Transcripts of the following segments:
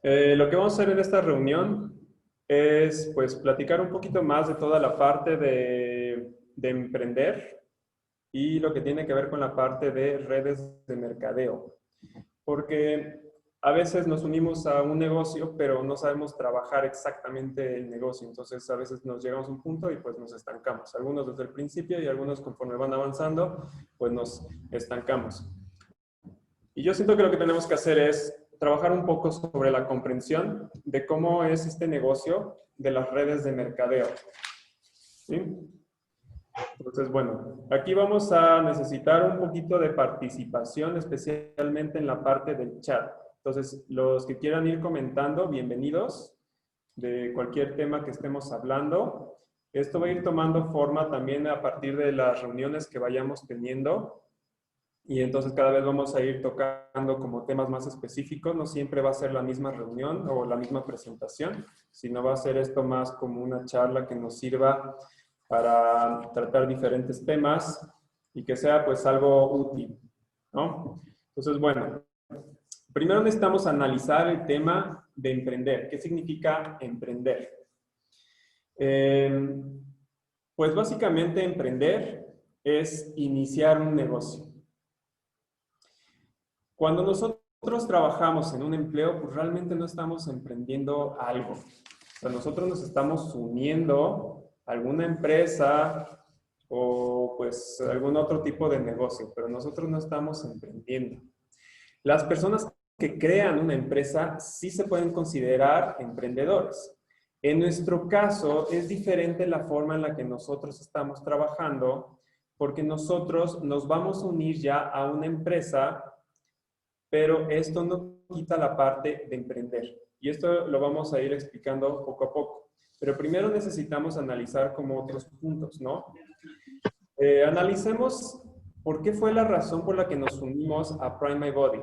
Lo que vamos a hacer en esta reunión es pues platicar un poquito más de toda la parte de emprender y lo que tiene que ver con la parte de redes de mercadeo. Porque a veces nos unimos a un negocio, pero no sabemos trabajar exactamente el negocio. Entonces a veces nos llegamos a un punto y pues nos estancamos. Algunos desde el principio y algunos conforme van avanzando, pues nos estancamos. Y yo siento que lo que tenemos que hacer es trabajar un poco sobre la comprensión de cómo es este negocio de las redes de mercadeo. ¿Sí? Entonces, bueno, aquí vamos a necesitar un poquito de participación, especialmente en la parte del chat. Entonces, los que quieran ir comentando, bienvenidos de cualquier tema que estemos hablando. Esto va a ir tomando forma también a partir de las reuniones que vayamos teniendo. Y entonces cada vez vamos a ir tocando como temas más específicos. No siempre va a ser la misma reunión o la misma presentación, sino va a ser esto más como una charla que nos sirva para tratar diferentes temas y que sea pues algo útil, ¿no? Entonces, bueno, primero necesitamos analizar el tema de emprender. ¿Qué significa emprender? Eh, pues básicamente emprender es iniciar un negocio. Cuando nosotros trabajamos en un empleo, pues realmente no estamos emprendiendo algo. O sea, nosotros nos estamos uniendo a alguna empresa o pues algún otro tipo de negocio, pero nosotros no estamos emprendiendo. Las personas que crean una empresa sí se pueden considerar emprendedores. En nuestro caso es diferente la forma en la que nosotros estamos trabajando porque nosotros nos vamos a unir ya a una empresa, pero esto no quita la parte de emprender. Y esto lo vamos a ir explicando poco a poco. Pero primero necesitamos analizar como otros puntos, ¿no? Analicemos por qué fue la razón por la que nos unimos a Prime My Body.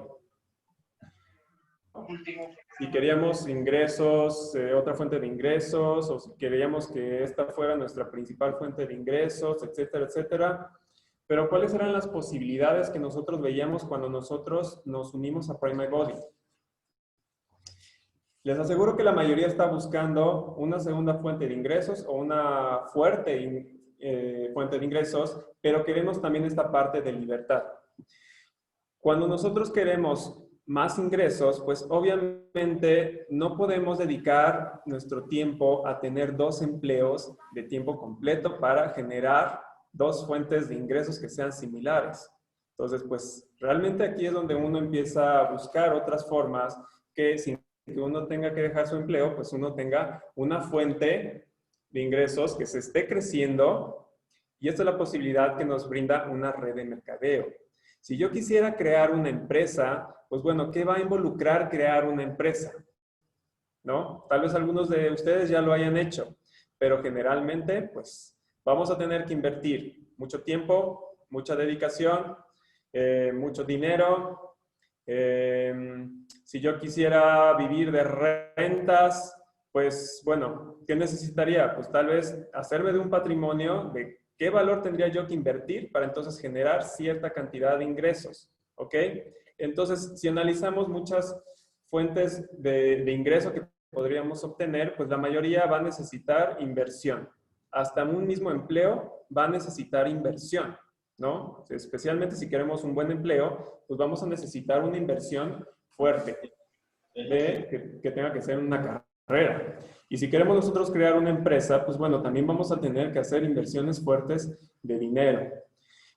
Si queríamos ingresos, otra fuente de ingresos, o si queríamos que esta fuera nuestra principal fuente de ingresos, etcétera, etcétera. Pero ¿cuáles eran las posibilidades que nosotros veíamos cuando nosotros nos unimos a Prime My Body? Les aseguro que la mayoría está buscando una segunda fuente de ingresos o una fuerte fuente de ingresos, pero queremos también esta parte de libertad. Cuando nosotros queremos más ingresos, pues obviamente no podemos dedicar nuestro tiempo a tener dos empleos de tiempo completo para generar dos fuentes de ingresos que sean similares. Entonces, pues realmente aquí es donde uno empieza a buscar otras formas que sin que uno tenga que dejar su empleo, pues uno tenga una fuente de ingresos que se esté creciendo, y esta es la posibilidad que nos brinda una red de mercadeo. Si yo quisiera crear una empresa, pues bueno, ¿qué va a involucrar crear una empresa? ¿No? Tal vez algunos de ustedes ya lo hayan hecho, pero generalmente, pues vamos a tener que invertir mucho tiempo, mucha dedicación, mucho dinero. Si yo quisiera vivir de rentas, pues bueno, ¿qué necesitaría? Pues tal vez hacerme de un patrimonio de qué valor tendría yo que invertir para entonces generar cierta cantidad de ingresos, ¿ok? Entonces, si analizamos muchas fuentes de ingreso que podríamos obtener, pues la mayoría va a necesitar inversión. Hasta un mismo empleo va a necesitar inversión, ¿no? Especialmente si queremos un buen empleo, pues vamos a necesitar una inversión fuerte, que tenga que ser una carrera. Y si queremos nosotros crear una empresa, pues bueno, también vamos a tener que hacer inversiones fuertes de dinero.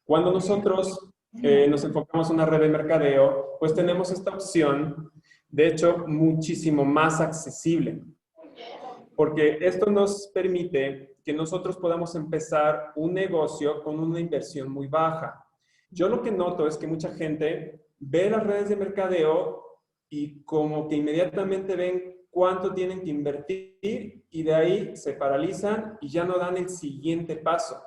Cuando nosotros nos enfocamos en una red de mercadeo, pues tenemos esta opción, de hecho, muchísimo más accesible, porque esto nos permite que nosotros podamos empezar un negocio con una inversión muy baja. Yo lo que noto es que mucha gente ve las redes de mercadeo y como que inmediatamente ven cuánto tienen que invertir y de ahí se paralizan y ya no dan el siguiente paso.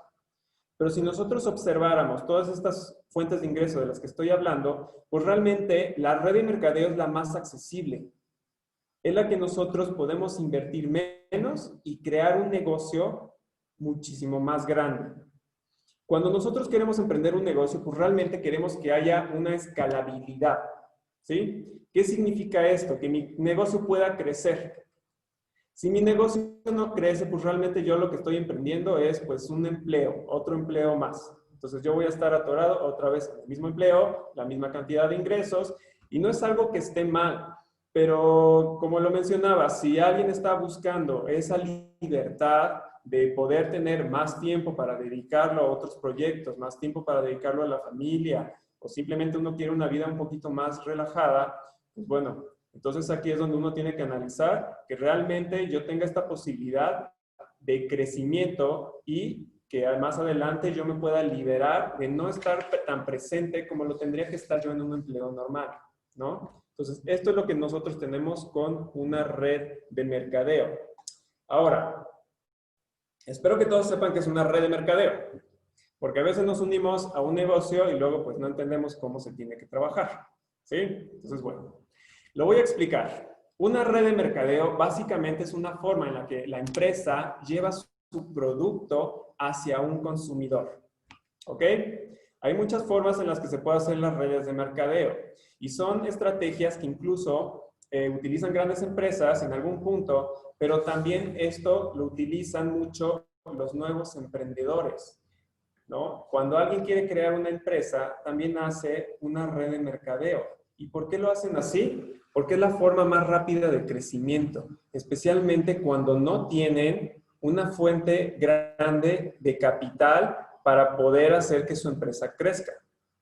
Pero si nosotros observáramos todas estas fuentes de ingreso de las que estoy hablando, pues realmente la red de mercadeo es la más accesible. Es la que nosotros podemos invertir menos y crear un negocio muchísimo más grande. Cuando nosotros queremos emprender un negocio, pues realmente queremos que haya una escalabilidad. ¿Sí? ¿Qué significa esto? Que mi negocio pueda crecer. Si mi negocio no crece, pues realmente yo lo que estoy emprendiendo es pues un empleo, otro empleo más. Entonces yo voy a estar atorado otra vez en el mismo empleo, la misma cantidad de ingresos, y no es algo que esté mal, pero como lo mencionaba, si alguien está buscando esa libertad de poder tener más tiempo para dedicarlo a otros proyectos, más tiempo para dedicarlo a la familia, o simplemente uno quiere una vida un poquito más relajada, pues bueno, entonces aquí es donde uno tiene que analizar que realmente yo tenga esta posibilidad de crecimiento y que más adelante yo me pueda liberar de no estar tan presente como lo tendría que estar yo en un empleo normal, ¿no? Entonces, esto es lo que nosotros tenemos con una red de mercadeo. Ahora, espero que todos sepan que es una red de mercadeo, porque a veces nos unimos a un negocio y luego pues no entendemos cómo se tiene que trabajar, ¿sí? Entonces, bueno, lo voy a explicar. Una red de mercadeo básicamente es una forma en la que la empresa lleva su producto hacia un consumidor, ¿ok? Hay muchas formas en las que se puede hacer las redes de mercadeo y son estrategias que incluso utilizan grandes empresas en algún punto, pero también esto lo utilizan mucho los nuevos emprendedores, ¿no? Cuando alguien quiere crear una empresa, también hace una red de mercadeo. ¿Y por qué lo hacen así? Porque es la forma más rápida de crecimiento, especialmente cuando no tienen una fuente grande de capital para poder hacer que su empresa crezca,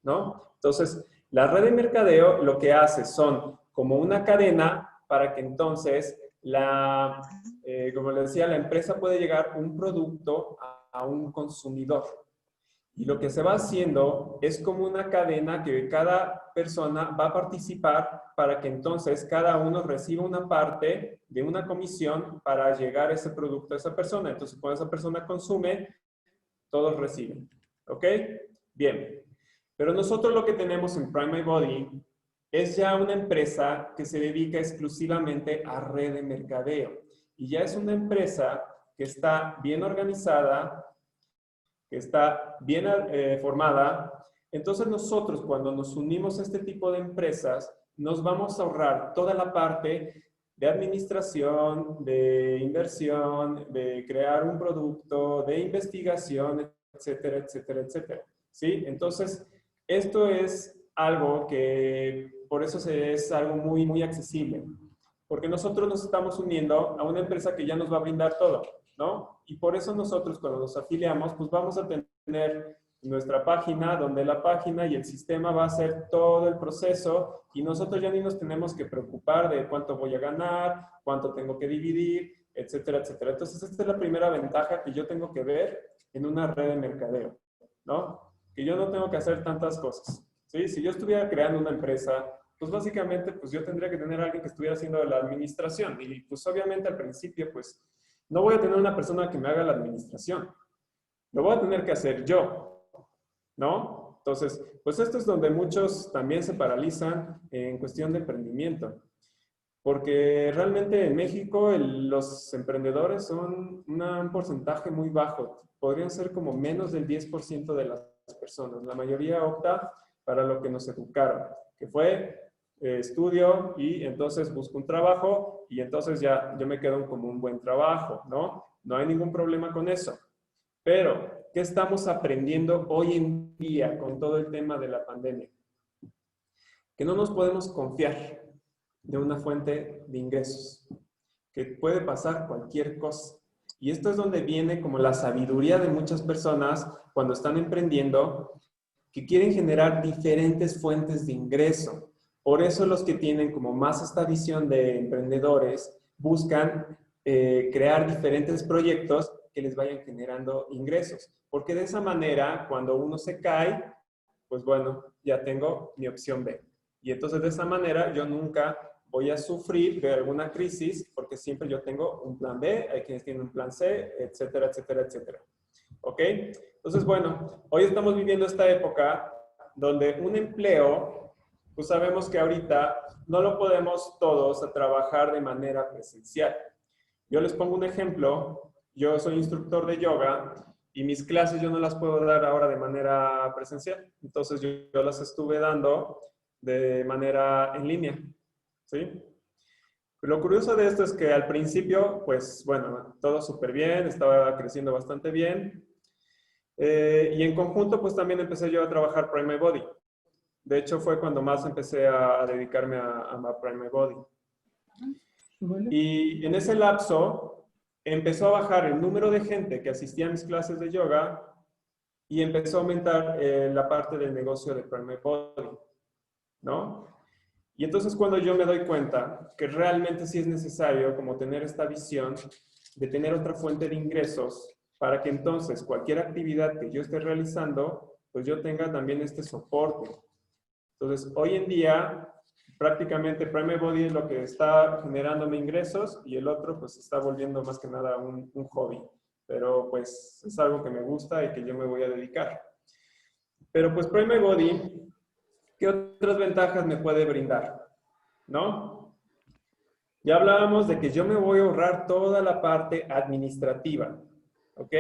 ¿no? Entonces, la red de mercadeo lo que hace son como una cadena para que entonces como les decía, la empresa puede llegar un producto a un consumidor. Y lo que se va haciendo es como una cadena que cada persona va a participar para que entonces cada uno reciba una parte de una comisión para llegar ese producto a esa persona. Entonces, cuando esa persona consume, todos reciben. ¿Ok? Bien. Pero nosotros lo que tenemos en Prime My Body es ya una empresa que se dedica exclusivamente a red de mercadeo. Y ya es una empresa que está bien organizada, que está bien formada. Entonces nosotros cuando nos unimos a este tipo de empresas, nos vamos a ahorrar toda la parte de administración, de inversión, de crear un producto, de investigación, etcétera, etcétera, etcétera. ¿Sí? Entonces, esto es algo que por eso es algo muy, muy accesible. Porque nosotros nos estamos uniendo a una empresa que ya nos va a brindar todo, ¿no? Y por eso nosotros cuando nos afiliamos, pues vamos a tener nuestra página, donde la página y el sistema va a hacer todo el proceso y nosotros ya ni nos tenemos que preocupar de cuánto voy a ganar, cuánto tengo que dividir, etcétera, etcétera. Entonces, esta es la primera ventaja que yo tengo que ver en una red de mercadeo, ¿no? Que yo no tengo que hacer tantas cosas, ¿sí? Si yo estuviera creando una empresa, pues básicamente pues yo tendría que tener a alguien que estuviera haciendo la administración y pues obviamente al principio pues no voy a tener una persona que me haga la administración, lo voy a tener que hacer yo, ¿no? Entonces, pues esto es donde muchos también se paralizan en cuestión de emprendimiento, porque realmente en México los emprendedores son un porcentaje muy bajo, podrían ser como menos del 10% de las personas, la mayoría opta para lo que nos educaron, que fue estudio y entonces busco un trabajo y entonces ya yo me quedo como un buen trabajo, ¿no? No hay ningún problema con eso. Pero, ¿qué estamos aprendiendo hoy en día con todo el tema de la pandemia? Que no nos podemos confiar de una fuente de ingresos, que puede pasar cualquier cosa. Y esto es donde viene como la sabiduría de muchas personas cuando están emprendiendo, que quieren generar diferentes fuentes de ingreso. Por eso los que tienen como más esta visión de emprendedores buscan crear diferentes proyectos que les vayan generando ingresos. Porque de esa manera, cuando uno se cae, pues bueno, ya tengo mi opción B. Y entonces de esa manera yo nunca voy a sufrir de alguna crisis porque siempre yo tengo un plan B, hay quienes tienen un plan C, etcétera, etcétera, etcétera. ¿Ok? Entonces, bueno, hoy estamos viviendo esta época donde un empleo, pues sabemos que ahorita no lo podemos todos a trabajar de manera presencial. Yo les pongo un ejemplo, yo soy instructor de yoga y mis clases yo no las puedo dar ahora de manera presencial, entonces yo las estuve dando de manera en línea, ¿sí? Lo curioso de esto es que al principio, pues bueno, todo súper bien, estaba creciendo bastante bien. Y en conjunto, pues también empecé yo a trabajar Prime My Body. De hecho, fue cuando más empecé a dedicarme a Prime My Body. Y en ese lapso empezó a bajar el número de gente que asistía a mis clases de yoga y empezó a aumentar la parte del negocio de Prime My Body, ¿no? Y entonces cuando yo me doy cuenta que realmente sí es necesario como tener esta visión de tener otra fuente de ingresos para que entonces cualquier actividad que yo esté realizando, pues yo tenga también este soporte. Entonces, hoy en día, prácticamente Prime Body es lo que está generándome ingresos y el otro pues se está volviendo más que nada un hobby. Pero pues es algo que me gusta y que yo me voy a dedicar. Pero pues Prime Body, ¿qué otras ventajas me puede brindar? ¿No? Ya hablábamos de que yo me voy a ahorrar toda la parte administrativa. ¿Ok?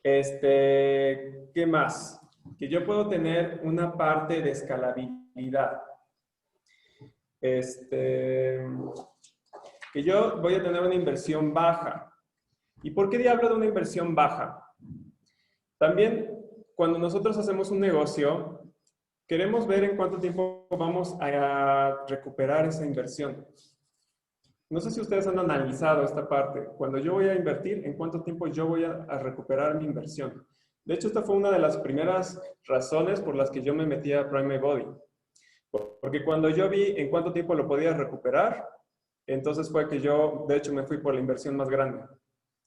¿Qué más? Que yo puedo tener una parte de escalabilidad. Que yo voy a tener una inversión baja. ¿Y por qué hablo de una inversión baja? También, cuando nosotros hacemos un negocio, queremos ver en cuánto tiempo vamos a recuperar esa inversión. No sé si ustedes han analizado esta parte. Cuando yo voy a invertir, ¿en cuánto tiempo yo voy a recuperar mi inversión? De hecho, esta fue una de las primeras razones por las que yo me metí a Prime My Body. Porque cuando yo vi en cuánto tiempo lo podía recuperar, entonces fue que yo, de hecho, me fui por la inversión más grande.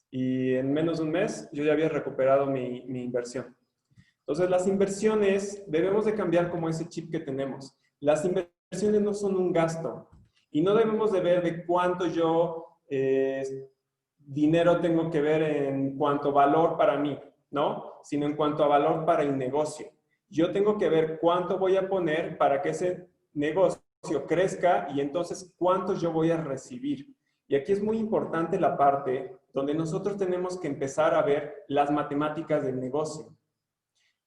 Y en menos de un mes, yo ya había recuperado mi inversión. Entonces, las inversiones, debemos de cambiar como ese chip que tenemos. Las inversiones no son un gasto. Y no debemos de ver de cuánto yo dinero tengo que ver en cuanto a valor para mí, ¿no? Sino en cuanto a valor para el negocio. Yo tengo que ver cuánto voy a poner para que ese negocio crezca y entonces cuánto yo voy a recibir. Y aquí es muy importante la parte donde nosotros tenemos que empezar a ver las matemáticas del negocio.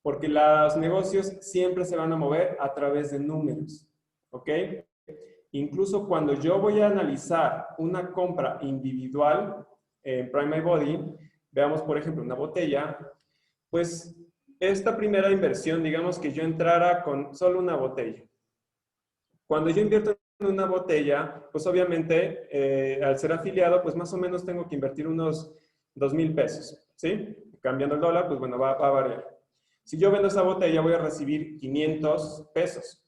Porque los negocios siempre se van a mover a través de números, ¿ok? Incluso cuando yo voy a analizar una compra individual en Prime My Body, veamos por ejemplo una botella, pues esta primera inversión, digamos que yo entrara con solo una botella. Cuando yo invierto en una botella, pues obviamente al ser afiliado, pues más o menos tengo que invertir unos 2,000 pesos, ¿sí? Cambiando el dólar, pues bueno, va a variar. Si yo vendo esa botella, voy a recibir 500 pesos.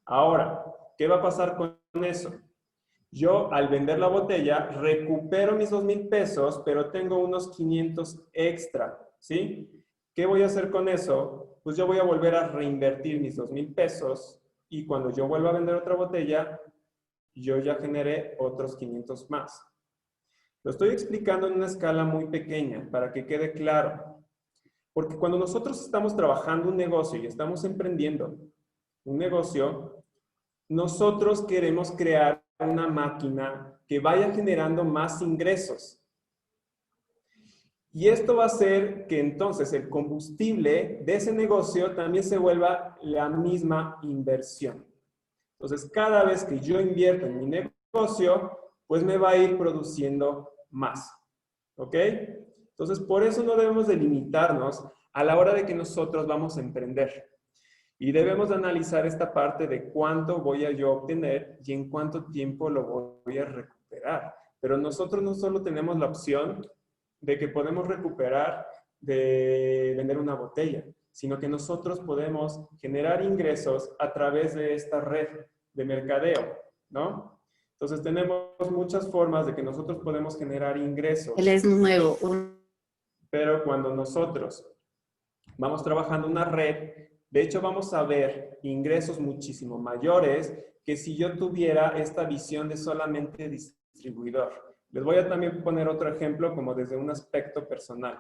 Ahora, ¿qué va a pasar con eso? Yo, al vender la botella, recupero mis 2,000 pesos, pero tengo unos 500 extra, ¿sí? ¿Qué voy a hacer con eso? Pues yo voy a volver a reinvertir mis 2,000 pesos y cuando yo vuelva a vender otra botella, yo ya generé otros 500 más. Lo estoy explicando en una escala muy pequeña para que quede claro. Porque cuando nosotros estamos trabajando un negocio y estamos emprendiendo un negocio, nosotros queremos crear una máquina que vaya generando más ingresos. Y esto va a hacer que entonces el combustible de ese negocio también se vuelva la misma inversión. Entonces, cada vez que yo invierto en mi negocio, pues me va a ir produciendo más. ¿Ok? Entonces, por eso no debemos de limitarnos a la hora de que nosotros vamos a emprender. Y debemos de analizar esta parte de cuánto voy a yo obtener y en cuánto tiempo lo voy a recuperar. Pero nosotros no solo tenemos la opción de que podemos recuperar de vender una botella, sino que nosotros podemos generar ingresos a través de esta red de mercadeo, ¿no? Entonces tenemos muchas formas de que nosotros podemos generar ingresos. Él es nuevo. Pero cuando nosotros vamos trabajando una red, de hecho vamos a ver ingresos muchísimo mayores que si yo tuviera esta visión de solamente distribuidor. Les voy a también poner otro ejemplo como desde un aspecto personal.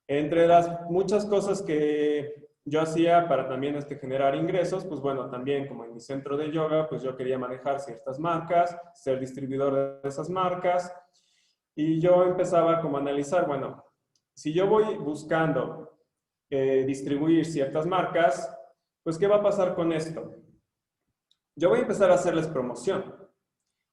Entre las muchas cosas que yo hacía para también generar ingresos, pues bueno, también como en mi centro de yoga, pues yo quería manejar ciertas marcas, ser distribuidor de esas marcas, y yo empezaba como a analizar, bueno, si yo voy buscando distribuir ciertas marcas, Pues, ¿qué va a pasar con esto? Yo voy a empezar a hacerles promoción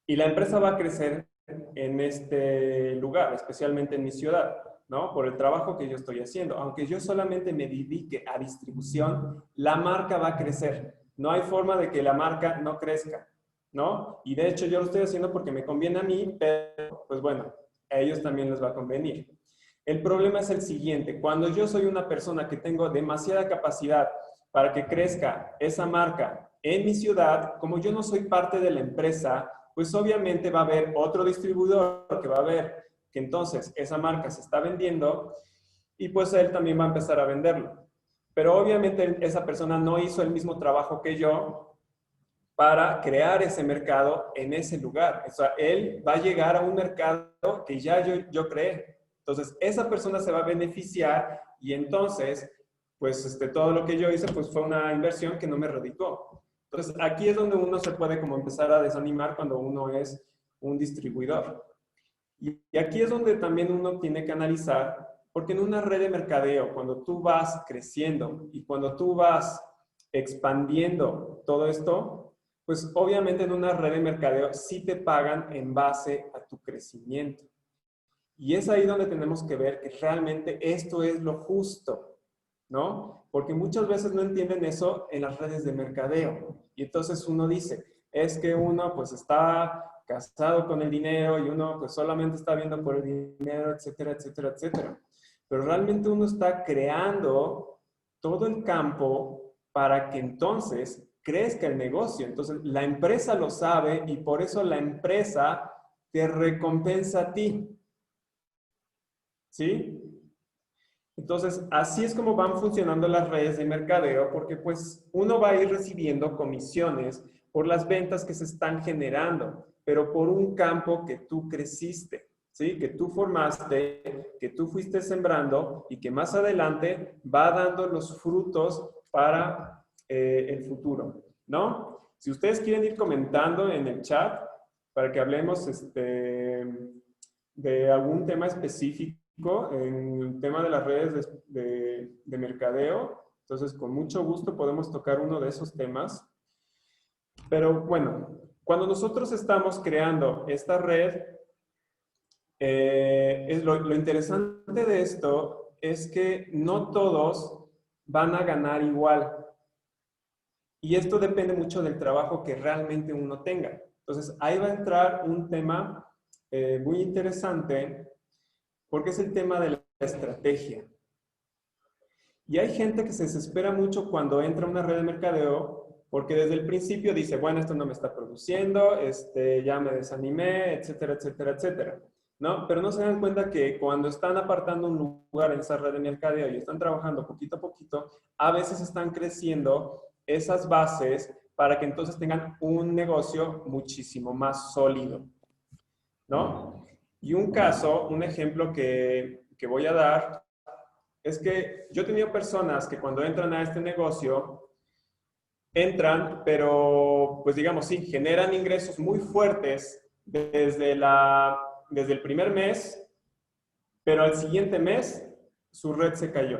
y la empresa va a crecer en este lugar, especialmente en mi ciudad, ¿no? Por el trabajo que yo estoy haciendo. Aunque yo solamente me dedique a distribución, la marca va a crecer. No hay forma de que la marca no crezca, ¿no? Y de hecho yo lo estoy haciendo porque me conviene a mí, pero pues bueno, a ellos también les va a convenir. El problema es el siguiente: cuando yo soy una persona que tengo demasiada capacidad para que crezca esa marca en mi ciudad, como yo no soy parte de la empresa, pues obviamente va a haber otro distribuidor que va a ver que entonces esa marca se está vendiendo y pues él también va a empezar a venderlo. Pero obviamente esa persona no hizo el mismo trabajo que yo para crear ese mercado en ese lugar. O sea, él va a llegar a un mercado que ya yo creé. Entonces, esa persona se va a beneficiar y entonces, pues todo lo que yo hice pues fue una inversión que no me redituó. Entonces, aquí es donde uno se puede como empezar a desanimar cuando uno es un distribuidor. Y aquí es donde también uno tiene que analizar, porque en una red de mercadeo, cuando tú vas creciendo y cuando tú vas expandiendo todo esto, pues obviamente en una red de mercadeo sí te pagan en base a tu crecimiento. Y es ahí donde tenemos que ver que realmente esto es lo justo, ¿no? Porque muchas veces no entienden eso en las redes de mercadeo. Y entonces uno dice, es que uno pues está casado con el dinero y uno pues solamente está viendo por el dinero, etcétera, etcétera, etcétera. Pero realmente uno está creando todo el campo para que entonces crezca el negocio. Entonces la empresa lo sabe y por eso la empresa te recompensa a ti. ¿Sí? Entonces, así es como van funcionando las redes de mercadeo, porque pues uno va a ir recibiendo comisiones por las ventas que se están generando, pero por un campo que tú creciste, ¿sí? Que tú formaste, que tú fuiste sembrando y que más adelante va dando los frutos para el futuro, ¿no? Si ustedes quieren ir comentando en el chat para que hablemos de algún tema específico en el tema de las redes de mercadeo. Entonces, con mucho gusto podemos tocar uno de esos temas. Pero bueno, cuando nosotros estamos creando esta red, lo interesante de esto es que no todos van a ganar igual. Y esto depende mucho del trabajo que realmente uno tenga. Entonces, ahí va a entrar un tema muy interesante, porque es el tema de la estrategia. Y hay gente que se desespera mucho cuando entra a una red de mercadeo, porque desde el principio dice, bueno, esto no me está produciendo, ya me desanimé, etcétera, etcétera, etcétera, ¿no? Pero no se dan cuenta que cuando están apartando un lugar en esa red de mercadeo y están trabajando poquito a poquito, a veces están creciendo esas bases para que entonces tengan un negocio muchísimo más sólido, ¿no? Y un caso, un ejemplo que voy a dar, es que yo he tenido personas que cuando entran a este negocio, entran, pero pues digamos, sí, generan ingresos muy fuertes desde el primer mes, pero al siguiente mes su red se cayó,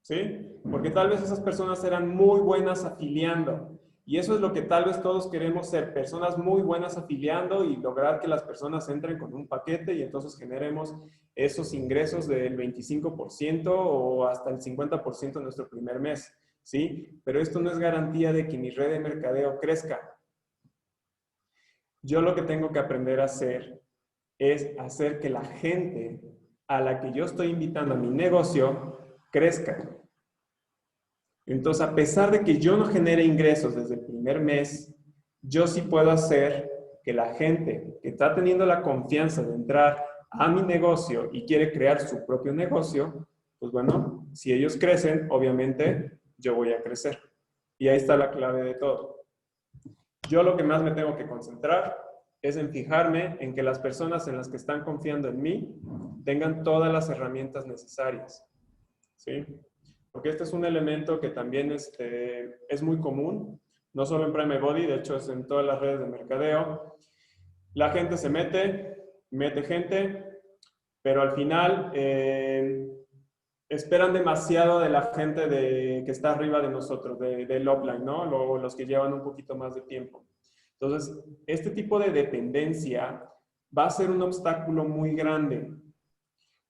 ¿sí? Porque tal vez esas personas eran muy buenas afiliando. Y eso es lo que tal vez todos queremos ser, personas muy buenas afiliando y lograr que las personas entren con un paquete y entonces generemos esos ingresos del 25% o hasta el 50% en nuestro primer mes, ¿sí? Pero esto no es garantía de que mi red de mercadeo crezca. Yo lo que tengo que aprender a hacer es hacer que la gente a la que yo estoy invitando a mi negocio crezca. Entonces, a pesar de que yo no genere ingresos desde el primer mes, yo sí puedo hacer que la gente que está teniendo la confianza de entrar a mi negocio y quiere crear su propio negocio, pues bueno, si ellos crecen, obviamente yo voy a crecer. Y ahí está la clave de todo. Yo lo que más me tengo que concentrar es en fijarme en que las personas en las que están confiando en mí tengan todas las herramientas necesarias, ¿sí? Porque este es un elemento que también es muy común, no solo en Prime Body, de hecho es en todas las redes de mercadeo. La gente se mete gente, pero al final esperan demasiado de la gente que está arriba de nosotros, del upline, ¿no? Los que llevan un poquito más de tiempo. Entonces, este tipo de dependencia va a ser un obstáculo muy grande,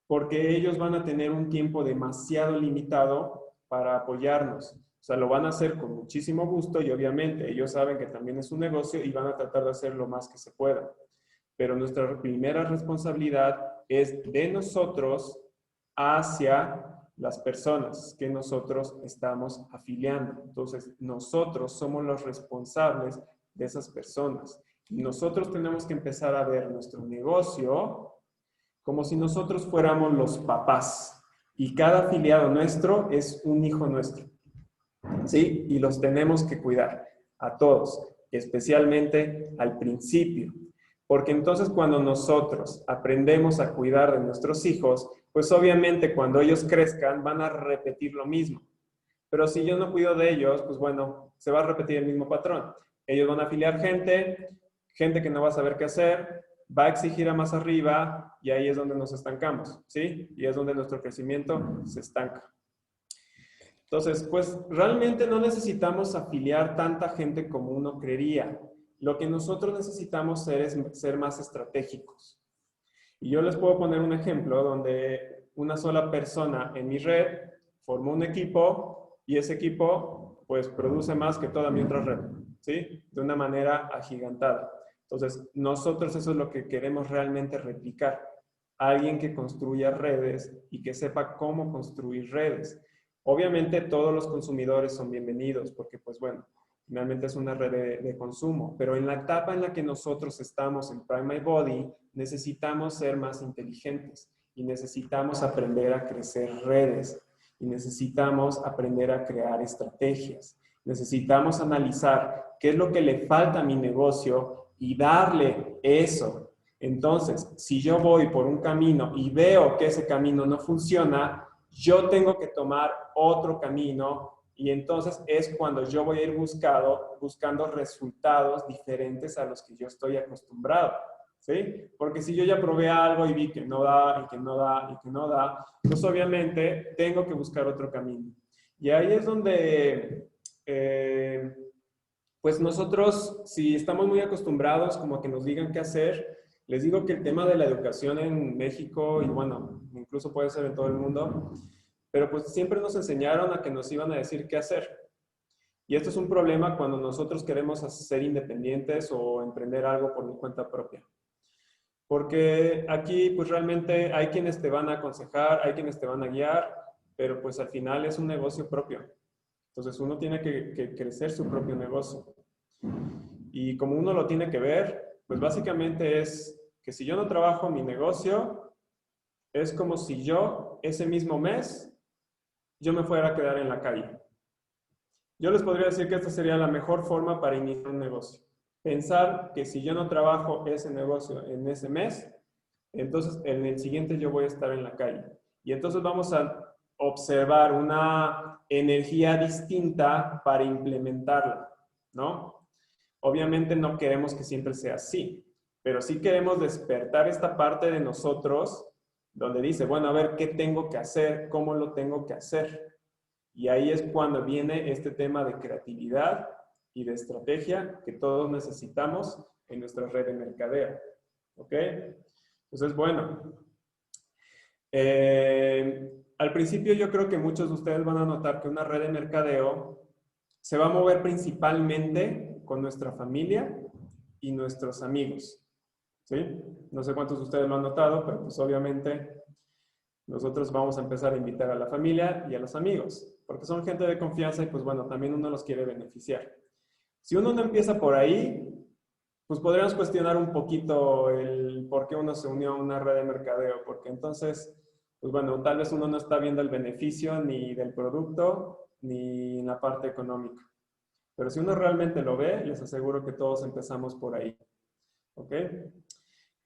porque ellos van a tener un tiempo demasiado limitado para apoyarnos. O sea, lo van a hacer con muchísimo gusto y obviamente ellos saben que también es un negocio y van a tratar de hacer lo más que se pueda. Pero nuestra primera responsabilidad es de nosotros hacia las personas que nosotros estamos afiliando. Entonces, nosotros somos los responsables de esas personas. Y nosotros tenemos que empezar a ver nuestro negocio como si nosotros fuéramos los papás. Y cada afiliado nuestro es un hijo nuestro. ¿Sí? Y los tenemos que cuidar a todos, especialmente al principio. Porque entonces cuando nosotros aprendemos a cuidar de nuestros hijos, pues obviamente cuando ellos crezcan van a repetir lo mismo. Pero si yo no cuido de ellos, pues bueno, se va a repetir el mismo patrón. Ellos van a afiliar gente que no va a saber qué hacer, va a exigir a más arriba y ahí es donde nos estancamos, ¿sí? Y es donde nuestro crecimiento se estanca. Entonces, pues realmente no necesitamos afiliar tanta gente como uno creería. Lo que nosotros necesitamos es ser más estratégicos. Y yo les puedo poner un ejemplo donde una sola persona en mi red formó un equipo y ese equipo pues produce más que toda mi otra red, ¿sí? De una manera agigantada. Entonces, nosotros eso es lo que queremos realmente replicar. Alguien que construya redes y que sepa cómo construir redes. Obviamente todos los consumidores son bienvenidos porque pues bueno, finalmente es una red de consumo, pero en la etapa en la que nosotros estamos en Prime My Body, necesitamos ser más inteligentes y necesitamos aprender a crecer redes y necesitamos aprender a crear estrategias. Necesitamos analizar qué es lo que le falta a mi negocio y darle eso. Entonces, si yo voy por un camino y veo que ese camino no funciona, yo tengo que tomar otro camino y entonces es cuando yo voy a ir buscando resultados diferentes a los que yo estoy acostumbrado, ¿sí? Porque si yo ya probé algo y vi que no da, y que no da, y que no da, pues obviamente tengo que buscar otro camino. Y ahí es donde, pues nosotros, si estamos muy acostumbrados como a que nos digan qué hacer, les digo que el tema de la educación en México, y bueno, incluso puede ser en todo el mundo, pero pues siempre nos enseñaron a que nos iban a decir qué hacer. Y esto es un problema cuando nosotros queremos ser independientes o emprender algo por mi cuenta propia. Porque aquí pues realmente hay quienes te van a aconsejar, hay quienes te van a guiar, pero pues al final es un negocio propio. Entonces uno tiene que crecer su propio negocio. Y como uno lo tiene que ver, pues básicamente es que si yo no trabajo mi negocio, es como si yo ese mismo mes yo me fuera a quedar en la calle. Yo les podría decir que esta sería la mejor forma para iniciar un negocio. Pensar que si yo no trabajo ese negocio en ese mes, entonces en el siguiente yo voy a estar en la calle. Y entonces vamos a observar una energía distinta para implementarla, ¿no? Obviamente no queremos que siempre sea así, pero sí queremos despertar esta parte de nosotros donde dice, bueno, a ver, ¿qué tengo que hacer? ¿Cómo lo tengo que hacer? Y ahí es cuando viene este tema de creatividad y de estrategia que todos necesitamos en nuestra red de mercadeo. ¿Ok? Entonces, bueno, al principio yo creo que muchos de ustedes van a notar que una red de mercadeo se va a mover principalmente con nuestra familia y nuestros amigos. ¿Sí? No sé cuántos de ustedes lo han notado, pero pues obviamente nosotros vamos a empezar a invitar a la familia y a los amigos, porque son gente de confianza y pues bueno, también uno los quiere beneficiar. Si uno no empieza por ahí, pues podríamos cuestionar un poquito el por qué uno se unió a una red de mercadeo, porque entonces, pues bueno, tal vez uno no está viendo el beneficio ni del producto ni en la parte económica. Pero si uno realmente lo ve, les aseguro que todos empezamos por ahí. ¿Ok?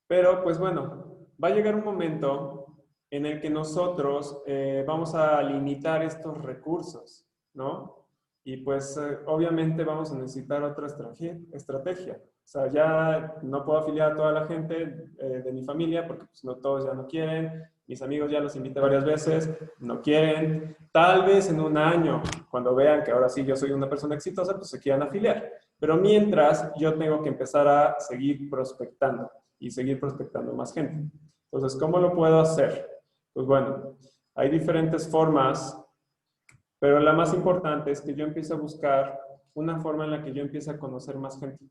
Pero pues bueno, va a llegar un momento en el que nosotros vamos a limitar estos recursos, ¿no? Y pues obviamente vamos a necesitar otra estrategia, sea, ya no puedo afiliar a toda la gente de mi familia porque pues, no todos ya no quieren. Mis amigos ya los invité varias veces, no quieren. Tal vez en un año, cuando vean que ahora sí yo soy una persona exitosa, pues se quieran afiliar. Pero mientras, yo tengo que empezar a seguir prospectando y seguir prospectando más gente. Entonces, ¿cómo lo puedo hacer? Pues bueno, hay diferentes formas, pero la más importante es que yo empiece a buscar una forma en la que yo empiece a conocer más gente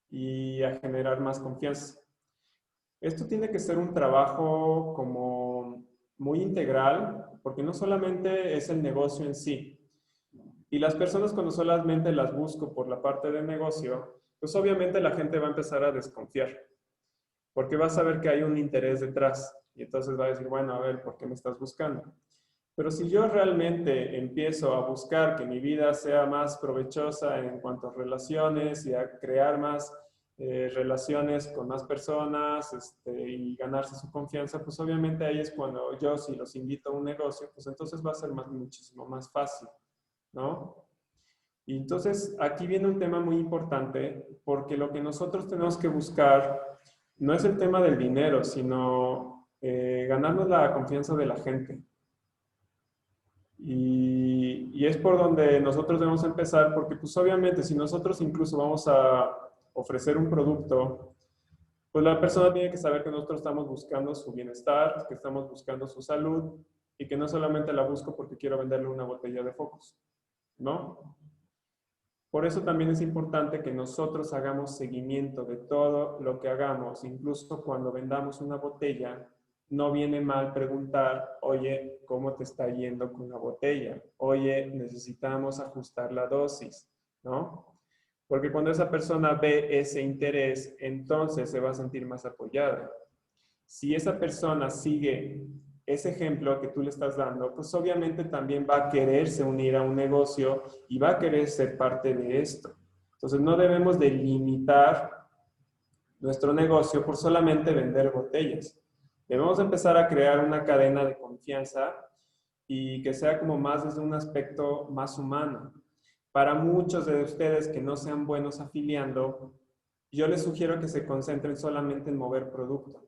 y a generar más confianza. Esto tiene que ser un trabajo como muy integral, porque no solamente es el negocio en sí. Y las personas cuando solamente las busco por la parte del negocio, pues obviamente la gente va a empezar a desconfiar, porque va a saber que hay un interés detrás. Y entonces va a decir, bueno, a ver, ¿por qué me estás buscando? Pero si yo realmente empiezo a buscar que mi vida sea más provechosa en cuanto a relaciones y a crear más relaciones con más personas y ganarse su confianza, pues obviamente ahí es cuando yo, si los invito a un negocio, pues entonces va a ser muchísimo más fácil, ¿no? Y entonces aquí viene un tema muy importante porque lo que nosotros tenemos que buscar no es el tema del dinero, sino ganarnos la confianza de la gente. Y es por donde nosotros debemos empezar, porque pues obviamente si nosotros incluso vamos a ofrecer un producto, pues la persona tiene que saber que nosotros estamos buscando su bienestar, que estamos buscando su salud y que no solamente la busco porque quiero venderle una botella de focos, ¿no? Por eso también es importante que nosotros hagamos seguimiento de todo lo que hagamos, incluso cuando vendamos una botella. No viene mal preguntar, oye, ¿cómo te está yendo con la botella? Oye, necesitamos ajustar la dosis, ¿no? Porque cuando esa persona ve ese interés, entonces se va a sentir más apoyada. Si esa persona sigue ese ejemplo que tú le estás dando, pues obviamente también va a quererse unir a un negocio y va a querer ser parte de esto. Entonces no debemos de limitar nuestro negocio por solamente vender botellas. Debemos empezar a crear una cadena de confianza y que sea como más desde un aspecto más humano. Para muchos de ustedes que no sean buenos afiliando, yo les sugiero que se concentren solamente en mover producto,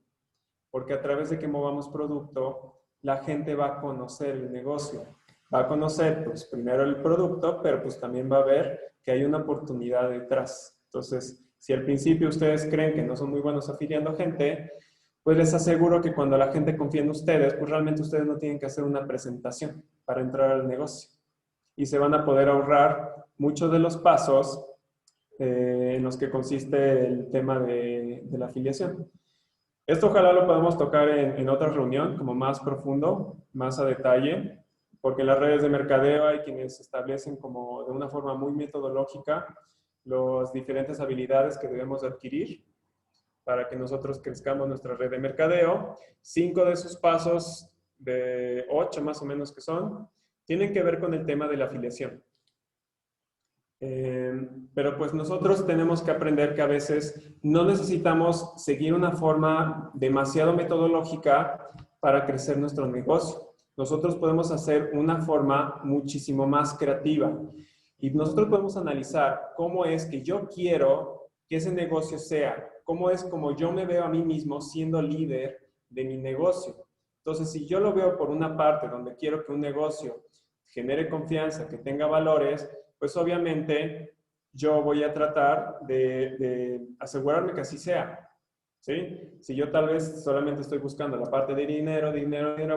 porque a través de que movamos producto, la gente va a conocer el negocio. Va a conocer, pues, primero el producto, pero pues también va a ver que hay una oportunidad detrás. Entonces, si al principio ustedes creen que no son muy buenos afiliando gente, pues les aseguro que cuando la gente confía en ustedes, pues realmente ustedes no tienen que hacer una presentación para entrar al negocio. Y se van a poder ahorrar muchos de los pasos en los que consiste el tema de la afiliación. Esto ojalá lo podamos tocar en otra reunión, como más profundo, más a detalle, porque en las redes de mercadeo hay quienes establecen como de una forma muy metodológica las diferentes habilidades que debemos adquirir para que nosotros crezcamos nuestra red de mercadeo. 5 de esos pasos, de 8 más o menos que son, tienen que ver con el tema de la afiliación. Pero pues nosotros tenemos que aprender que a veces no necesitamos seguir una forma demasiado metodológica para crecer nuestro negocio. Nosotros podemos hacer una forma muchísimo más creativa y nosotros podemos analizar cómo es que yo quiero que ese negocio sea, cómo es como yo me veo a mí mismo siendo líder de mi negocio. Entonces, si yo lo veo por una parte donde quiero que un negocio genere confianza, que tenga valores, pues obviamente yo voy a tratar de asegurarme que así sea. ¿Sí? Si yo tal vez solamente estoy buscando la parte de dinero,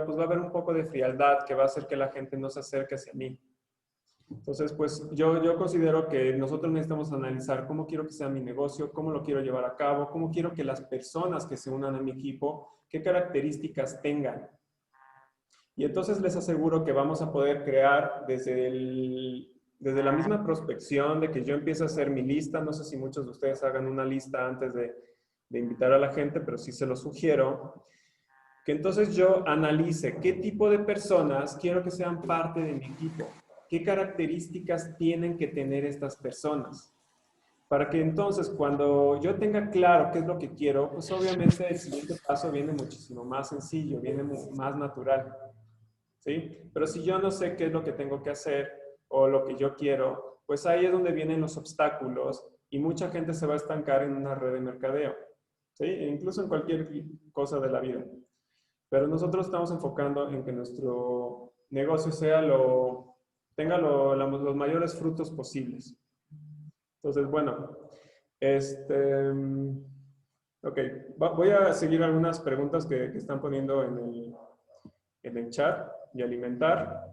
pues va a haber un poco de frialdad que va a hacer que la gente no se acerque hacia mí. Entonces, pues yo considero que nosotros necesitamos analizar cómo quiero que sea mi negocio, cómo lo quiero llevar a cabo, cómo quiero que las personas que se unan a mi equipo, qué características tengan. Y entonces les aseguro que vamos a poder crear desde la misma prospección de que yo empiece a hacer mi lista. No sé si muchos de ustedes hagan una lista antes de invitar a la gente, pero sí se lo sugiero. Que entonces yo analice qué tipo de personas quiero que sean parte de mi equipo. ¿Qué características tienen que tener estas personas? Para que entonces cuando yo tenga claro qué es lo que quiero, pues obviamente el siguiente paso viene muchísimo más sencillo, viene más natural. ¿Sí? Pero si yo no sé qué es lo que tengo que hacer o lo que yo quiero, pues ahí es donde vienen los obstáculos y mucha gente se va a estancar en una red de mercadeo, ¿sí? E incluso en cualquier cosa de la vida. Pero nosotros estamos enfocando en que nuestro negocio tenga los mayores frutos posibles. Entonces, bueno, ok, voy a seguir algunas preguntas que están poniendo en el chat y alimentar.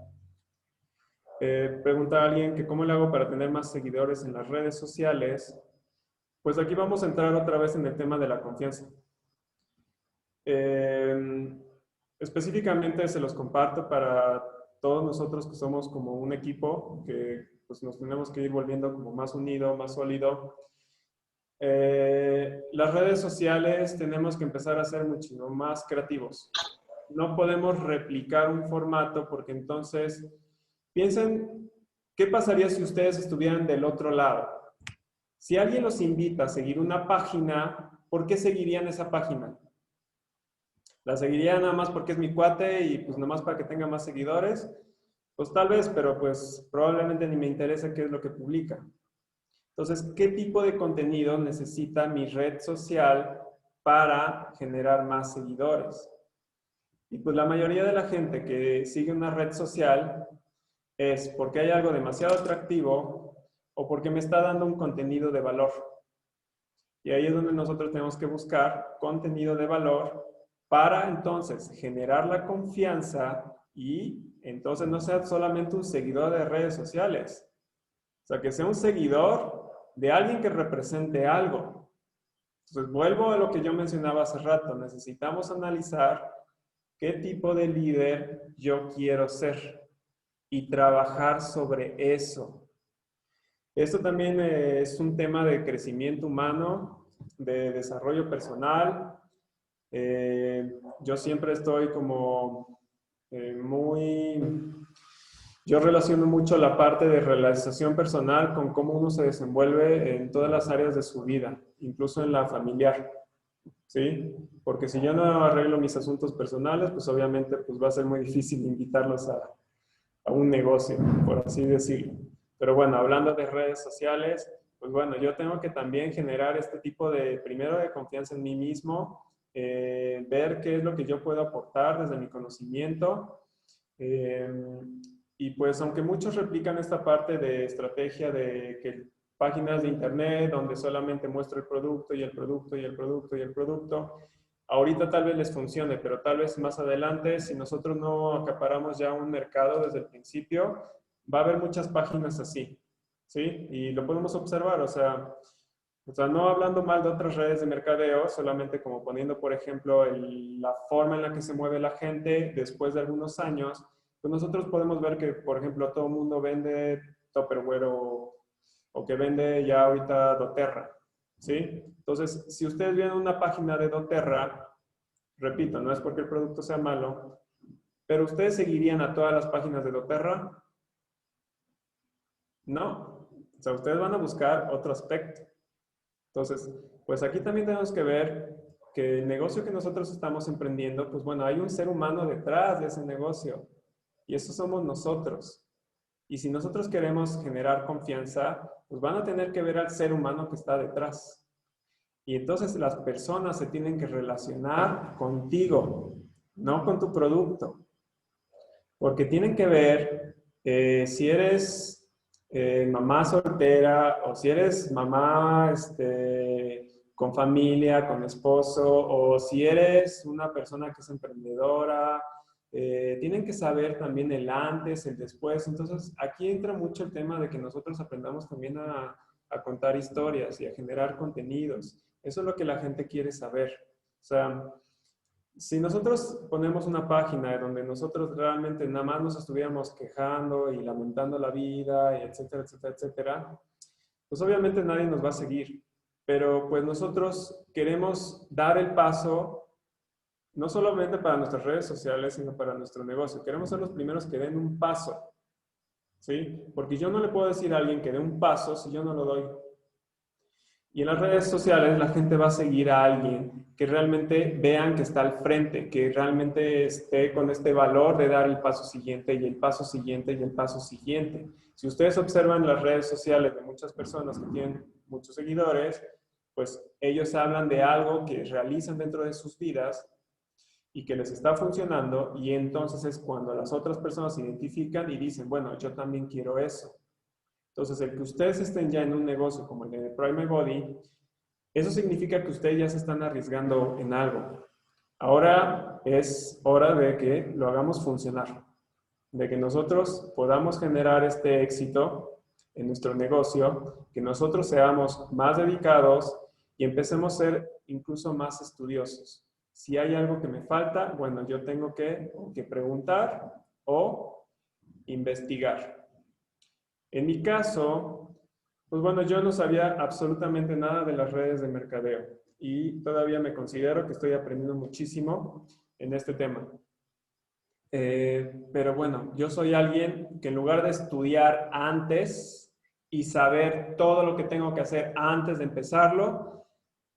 Pregunta a alguien que cómo le hago para tener más seguidores en las redes sociales. Pues aquí vamos a entrar otra vez en el tema de la confianza. Específicamente se los comparto para todos nosotros que somos como un equipo, que pues nos tenemos que ir volviendo como más unido, más sólido. Las redes sociales tenemos que empezar a ser muchísimo más creativos. No podemos replicar un formato porque entonces piensen qué pasaría si ustedes estuvieran del otro lado. Si alguien los invita a seguir una página, ¿por qué seguirían esa página? ¿La seguiría nada más porque es mi cuate y pues nada más para que tenga más seguidores? Pues tal vez, pero pues probablemente ni me interesa qué es lo que publica. Entonces, ¿qué tipo de contenido necesita mi red social para generar más seguidores? Y pues la mayoría de la gente que sigue una red social es porque hay algo demasiado atractivo o porque me está dando un contenido de valor. Y ahí es donde nosotros tenemos que buscar contenido de valor para entonces generar la confianza y entonces no sea solamente un seguidor de redes sociales. O sea, que sea un seguidor de alguien que represente algo. Entonces, vuelvo a lo que yo mencionaba hace rato. Necesitamos analizar qué tipo de líder yo quiero ser y trabajar sobre eso. Esto también es un tema de crecimiento humano, de desarrollo personal. Yo siempre estoy como yo relaciono mucho la parte de realización personal con cómo uno se desenvuelve en todas las áreas de su vida, incluso en la familiar, ¿sí? Porque si yo no arreglo mis asuntos personales, pues obviamente pues va a ser muy difícil invitarlos a un negocio, por así decirlo. Pero bueno, hablando de redes sociales, pues bueno, yo tengo que también generar este tipo primero de confianza en mí mismo, ver qué es lo que yo puedo aportar desde mi conocimiento. Y pues aunque muchos replican esta parte de estrategia de que páginas de internet donde solamente muestro el producto y el producto y el producto y el producto, ahorita tal vez les funcione, pero tal vez más adelante, si nosotros no acaparamos ya un mercado desde el principio, va a haber muchas páginas así, ¿sí? Y lo podemos observar, o sea, no hablando mal de otras redes de mercadeo, solamente como poniendo, por ejemplo, la forma en la que se mueve la gente después de algunos años, pues nosotros podemos ver que, por ejemplo, todo el mundo vende Tupperware o que vende ya ahorita doTERRA, ¿sí? Entonces, si ustedes vienen una página de doTERRA, repito, no es porque el producto sea malo, pero ustedes seguirían a todas las páginas de doTERRA, ¿no? O sea, ustedes van a buscar otro aspecto. Entonces, pues aquí también tenemos que ver que el negocio que nosotros estamos emprendiendo, pues bueno, hay un ser humano detrás de ese negocio y eso somos nosotros. Y si nosotros queremos generar confianza, pues van a tener que ver al ser humano que está detrás. Y entonces las personas se tienen que relacionar contigo, no con tu producto. Porque tienen que ver si eres mamá soltera o si eres mamá con familia, con esposo, o si eres una persona que es emprendedora. Tienen que saber también el antes, el después. Entonces, aquí entra mucho el tema de que nosotros aprendamos también a contar historias y a generar contenidos. Eso es lo que la gente quiere saber. O sea, si nosotros ponemos una página donde nosotros realmente nada más nos estuviéramos quejando y lamentando la vida, y etcétera, etcétera, etcétera, pues obviamente nadie nos va a seguir. Pero pues nosotros queremos dar el paso, no solamente para nuestras redes sociales, sino para nuestro negocio. Queremos ser los primeros que den un paso, ¿sí? Porque yo no le puedo decir a alguien que dé un paso si yo no lo doy. Y en las redes sociales la gente va a seguir a alguien que realmente vean que está al frente, que realmente esté con este valor de dar el paso siguiente y el paso siguiente y el paso siguiente. Si ustedes observan las redes sociales de muchas personas que tienen muchos seguidores, pues ellos hablan de algo que realizan dentro de sus vidas y que les está funcionando, y entonces es cuando las otras personas se identifican y dicen, bueno, yo también quiero eso. Entonces, el que ustedes estén ya en un negocio como el de Prime Body, eso significa que ustedes ya se están arriesgando en algo. Ahora es hora de que lo hagamos funcionar, de que nosotros podamos generar este éxito en nuestro negocio, que nosotros seamos más dedicados y empecemos a ser incluso más estudiosos. Si hay algo que me falta, bueno, yo tengo que preguntar o investigar. En mi caso, pues bueno, yo no sabía absolutamente nada de las redes de mercadeo y todavía me considero que estoy aprendiendo muchísimo en este tema. Pero bueno, yo soy alguien que en lugar de estudiar antes y saber todo lo que tengo que hacer antes de empezarlo,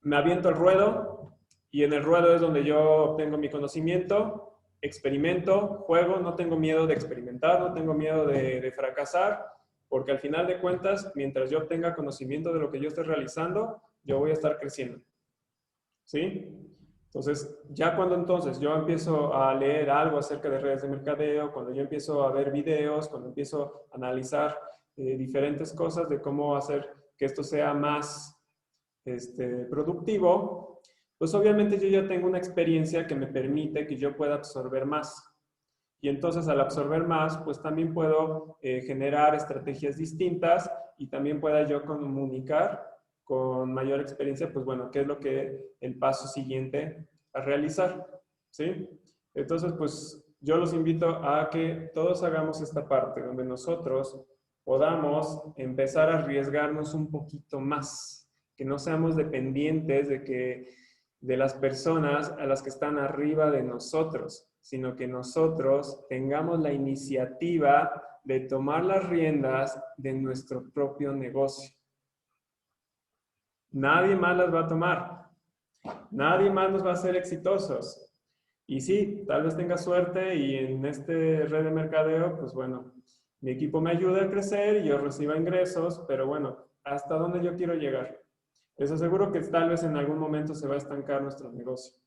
me aviento al ruedo y en el ruedo es donde yo obtengo mi conocimiento, experimento, juego, no tengo miedo de experimentar, no tengo miedo de fracasar, porque al final de cuentas, mientras yo tenga conocimiento de lo que yo estoy realizando, yo voy a estar creciendo. ¿Sí? Entonces, ya cuando entonces yo empiezo a leer algo acerca de redes de mercadeo, cuando yo empiezo a ver videos, cuando empiezo a analizar diferentes cosas de cómo hacer que esto sea más productivo, pues obviamente yo ya tengo una experiencia que me permite que yo pueda absorber más. Y entonces al absorber más, pues también puedo generar estrategias distintas y también pueda yo comunicar con mayor experiencia, pues bueno, qué es lo que el paso siguiente a realizar, ¿sí? Entonces, pues yo los invito a que todos hagamos esta parte donde nosotros podamos empezar a arriesgarnos un poquito más, que no seamos dependientes de las personas a las que están arriba de nosotros, sino que nosotros tengamos la iniciativa de tomar las riendas de nuestro propio negocio. Nadie más las va a tomar. Nadie más nos va a hacer exitosos. Y sí, tal vez tenga suerte y en este red de mercadeo, pues bueno, mi equipo me ayuda a crecer y yo reciba ingresos, pero bueno, ¿hasta dónde yo quiero llegar? Les aseguro que tal vez en algún momento se va a estancar nuestro negocio.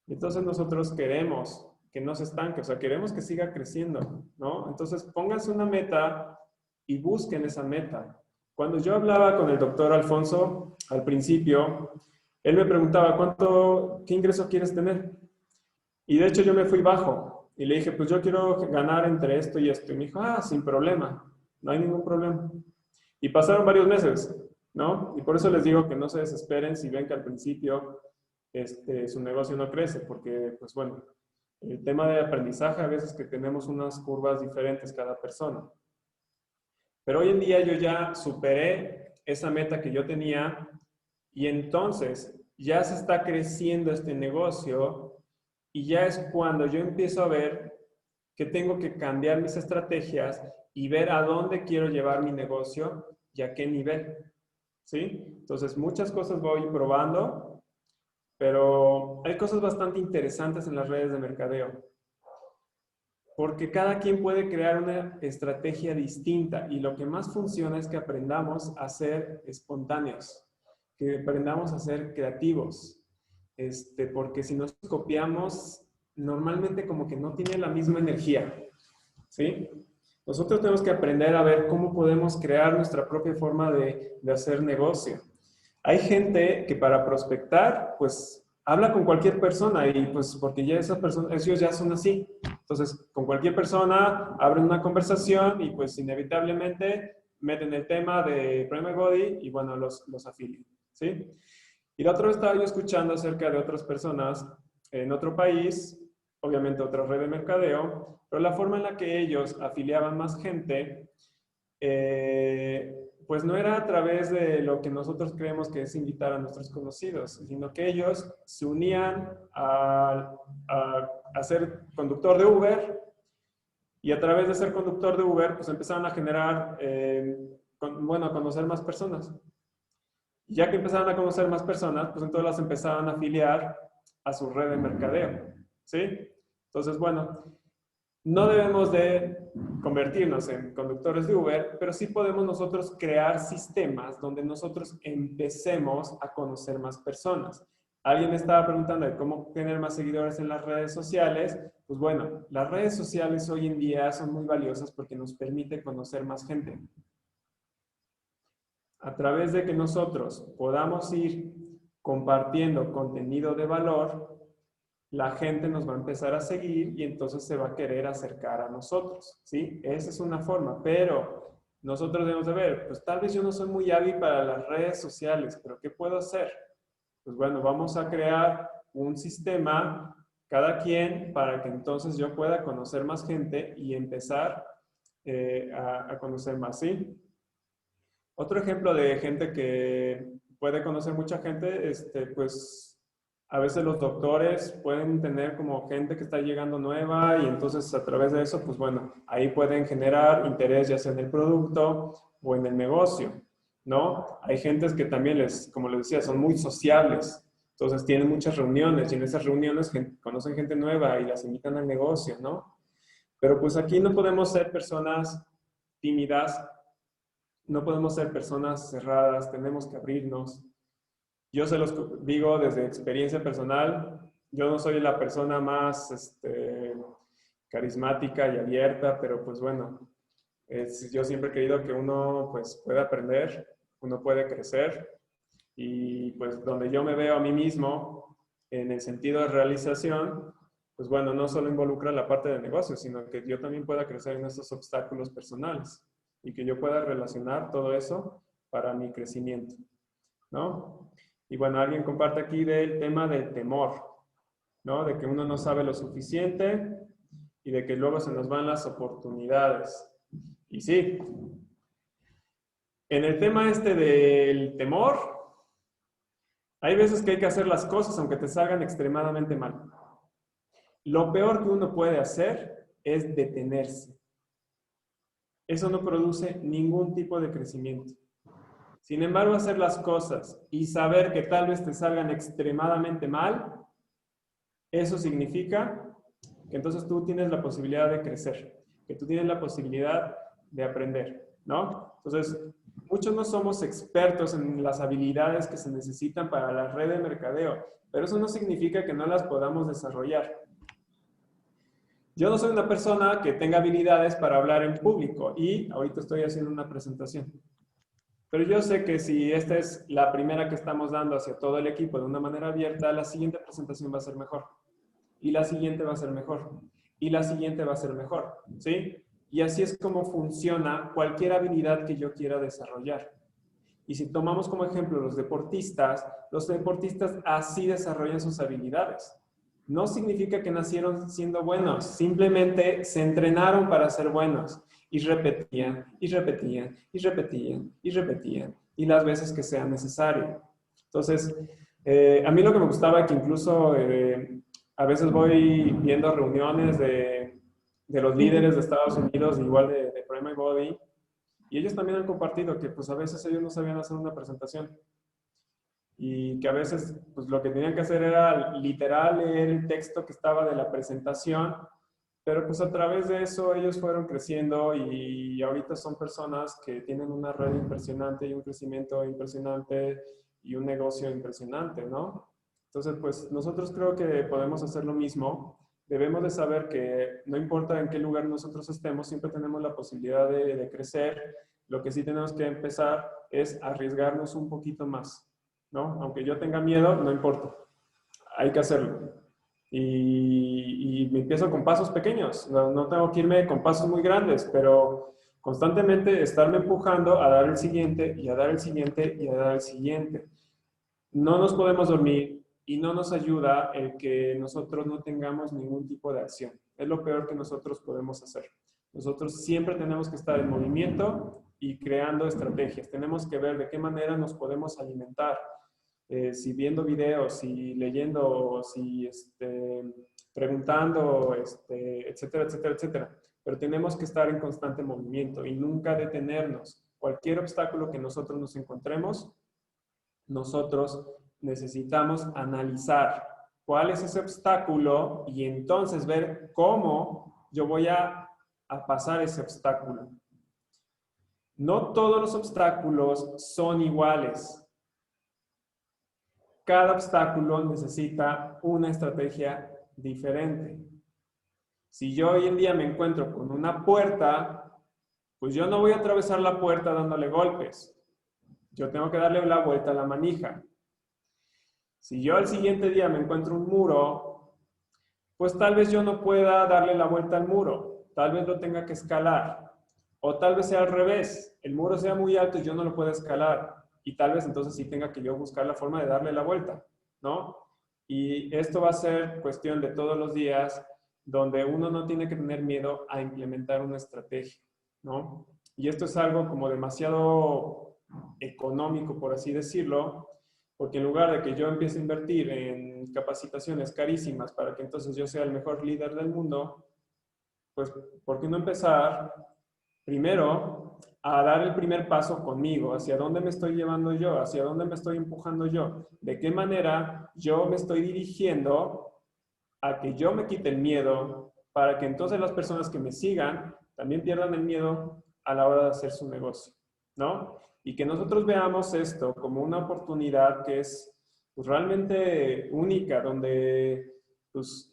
Entonces nosotros queremos que no se estanque, o sea, queremos que siga creciendo, ¿no? Entonces pónganse una meta y busquen esa meta. Cuando yo hablaba con el doctor Alfonso al principio, él me preguntaba, ¿qué ingreso quieres tener? Y de hecho yo me fui bajo y le dije, pues yo quiero ganar entre esto y esto. Y me dijo, sin problema, no hay ningún problema. Y pasaron varios meses, ¿no? Y por eso les digo que no se desesperen si ven que al principio su negocio no crece, porque, pues bueno, el tema de aprendizaje a veces que tenemos unas curvas diferentes cada persona. Pero hoy en día yo ya superé esa meta que yo tenía y entonces ya se está creciendo este negocio y ya es cuando yo empiezo a ver que tengo que cambiar mis estrategias y ver a dónde quiero llevar mi negocio y a qué nivel. ¿Sí? Entonces muchas cosas voy probando, pero hay cosas bastante interesantes en las redes de mercadeo. Porque cada quien puede crear una estrategia distinta y lo que más funciona es que aprendamos a ser espontáneos, que aprendamos a ser creativos, porque si nos copiamos, normalmente como que no tiene la misma energía, ¿sí? Nosotros tenemos que aprender a ver cómo podemos crear nuestra propia forma de hacer negocio. Hay gente que para prospectar, pues habla con cualquier persona y pues porque ya esas personas, ellos ya son así. Entonces, con cualquier persona abren una conversación y pues inevitablemente meten el tema de Prime Body y bueno, los afilian, ¿sí? Y la otra vez estaba yo escuchando acerca de otras personas en otro país, obviamente otra red de mercadeo, pero la forma en la que ellos afiliaban más gente, pues no era a través de lo que nosotros creemos que es invitar a nuestros conocidos, sino que ellos se unían a ser conductor de Uber y a través de ser conductor de Uber, pues empezaron a generar, a conocer más personas. Y ya que empezaron a conocer más personas, pues entonces las empezaron a afiliar a su red de mercadeo, ¿sí? Entonces, bueno, No debemos de convertirnos en conductores de Uber, pero sí podemos nosotros crear sistemas donde nosotros empecemos a conocer más personas. Alguien me estaba preguntando de cómo tener más seguidores en las redes sociales. Pues bueno, las redes sociales hoy en día son muy valiosas porque nos permite conocer más gente. A través de que nosotros podamos ir compartiendo contenido de valor, la gente nos va a empezar a seguir y entonces se va a querer acercar a nosotros, ¿sí? Esa es una forma, pero nosotros debemos de ver, pues tal vez yo no soy muy hábil para las redes sociales, pero ¿qué puedo hacer? Pues bueno, vamos a crear un sistema, cada quien, para que entonces yo pueda conocer más gente y empezar a conocer más, ¿sí? Otro ejemplo de gente que puede conocer mucha gente, pues a veces los doctores pueden tener como gente que está llegando nueva y entonces a través de eso, pues bueno, ahí pueden generar interés ya sea en el producto o en el negocio, ¿no? Hay gentes que también como les decía, son muy sociables, entonces tienen muchas reuniones y en esas reuniones conocen gente nueva y las invitan al negocio, ¿no? Pero pues aquí no podemos ser personas tímidas, no podemos ser personas cerradas, tenemos que abrirnos. Yo se los digo desde experiencia personal, yo no soy la persona más carismática y abierta, pero pues bueno, yo siempre he creído que uno pues puede aprender, uno puede crecer y pues donde yo me veo a mí mismo en el sentido de realización, pues bueno, no solo involucra la parte de negocio, sino que yo también pueda crecer en estos obstáculos personales y que yo pueda relacionar todo eso para mi crecimiento, ¿no? Y bueno, alguien comparte aquí del tema del temor, ¿no? De que uno no sabe lo suficiente y de que luego se nos van las oportunidades. Y sí, en el tema este del temor, hay veces que hay que hacer las cosas aunque te salgan extremadamente mal. Lo peor que uno puede hacer es detenerse. Eso no produce ningún tipo de crecimiento. Sin embargo, hacer las cosas y saber que tal vez te salgan extremadamente mal, eso significa que entonces tú tienes la posibilidad de crecer, que tú tienes la posibilidad de aprender, ¿no? Entonces, muchos no somos expertos en las habilidades que se necesitan para la red de mercadeo, pero eso no significa que no las podamos desarrollar. Yo no soy una persona que tenga habilidades para hablar en público y ahorita estoy haciendo una presentación. Pero yo sé que si esta es la primera que estamos dando hacia todo el equipo de una manera abierta, la siguiente presentación va a ser mejor. Y la siguiente va a ser mejor. Y la siguiente va a ser mejor. ¿Sí? Y así es como funciona cualquier habilidad que yo quiera desarrollar. Y si tomamos como ejemplo los deportistas así desarrollan sus habilidades. No significa que nacieron siendo buenos, simplemente se entrenaron para ser buenos y repetían, y repetían, y repetían, y repetían, y las veces que sea necesario. Entonces, a mí lo que me gustaba es que incluso a veces voy viendo reuniones de los líderes de Estados Unidos, igual de Prime My Body, y ellos también han compartido que pues a veces ellos no sabían hacer una presentación y que a veces pues lo que tenían que hacer era literal leer el texto que estaba de la presentación, pero pues a través de eso ellos fueron creciendo y ahorita son personas que tienen una red impresionante y un crecimiento impresionante y un negocio impresionante, ¿no? Entonces pues nosotros creo que podemos hacer lo mismo. Debemos de saber que no importa en qué lugar nosotros estemos, siempre tenemos la posibilidad de crecer. Lo que sí tenemos que empezar es arriesgarnos un poquito más, ¿no? Aunque yo tenga miedo, no importa. Hay que hacerlo. Y me empiezo con pasos pequeños. No tengo que irme con pasos muy grandes, pero constantemente estarme empujando a dar el siguiente y a dar el siguiente y a dar el siguiente. No nos podemos dormir y no nos ayuda el que nosotros no tengamos ningún tipo de acción. Es lo peor que nosotros podemos hacer. Nosotros siempre tenemos que estar en movimiento y creando estrategias. Tenemos que ver de qué manera nos podemos alimentar. Si viendo videos, si leyendo, si preguntando, etcétera, etcétera, etcétera. Pero tenemos que estar en constante movimiento y nunca detenernos. Cualquier obstáculo que nosotros nos encontremos, nosotros necesitamos analizar cuál es ese obstáculo y entonces ver cómo yo voy a pasar ese obstáculo. No todos los obstáculos son iguales. Cada obstáculo necesita una estrategia diferente. Si yo hoy en día me encuentro con una puerta, pues yo no voy a atravesar la puerta dándole golpes. Yo tengo que darle la vuelta a la manija. Si yo al siguiente día me encuentro un muro, pues tal vez yo no pueda darle la vuelta al muro. Tal vez lo tenga que escalar. O tal vez sea al revés. El muro sea muy alto y yo no lo pueda escalar. Y tal vez entonces sí tenga que yo buscar la forma de darle la vuelta, ¿no? Y esto va a ser cuestión de todos los días, donde uno no tiene que tener miedo a implementar una estrategia, ¿no? Y esto es algo como demasiado económico, por así decirlo, porque en lugar de que yo empiece a invertir en capacitaciones carísimas para que entonces yo sea el mejor líder del mundo, pues, ¿por qué no empezar primero a dar el primer paso conmigo? ¿Hacia dónde me estoy llevando yo? ¿Hacia dónde me estoy empujando yo? ¿De qué manera yo me estoy dirigiendo a que yo me quite el miedo para que entonces las personas que me sigan también pierdan el miedo a la hora de hacer su negocio, ¿no? Y que nosotros veamos esto como una oportunidad que es pues, realmente única, donde pues,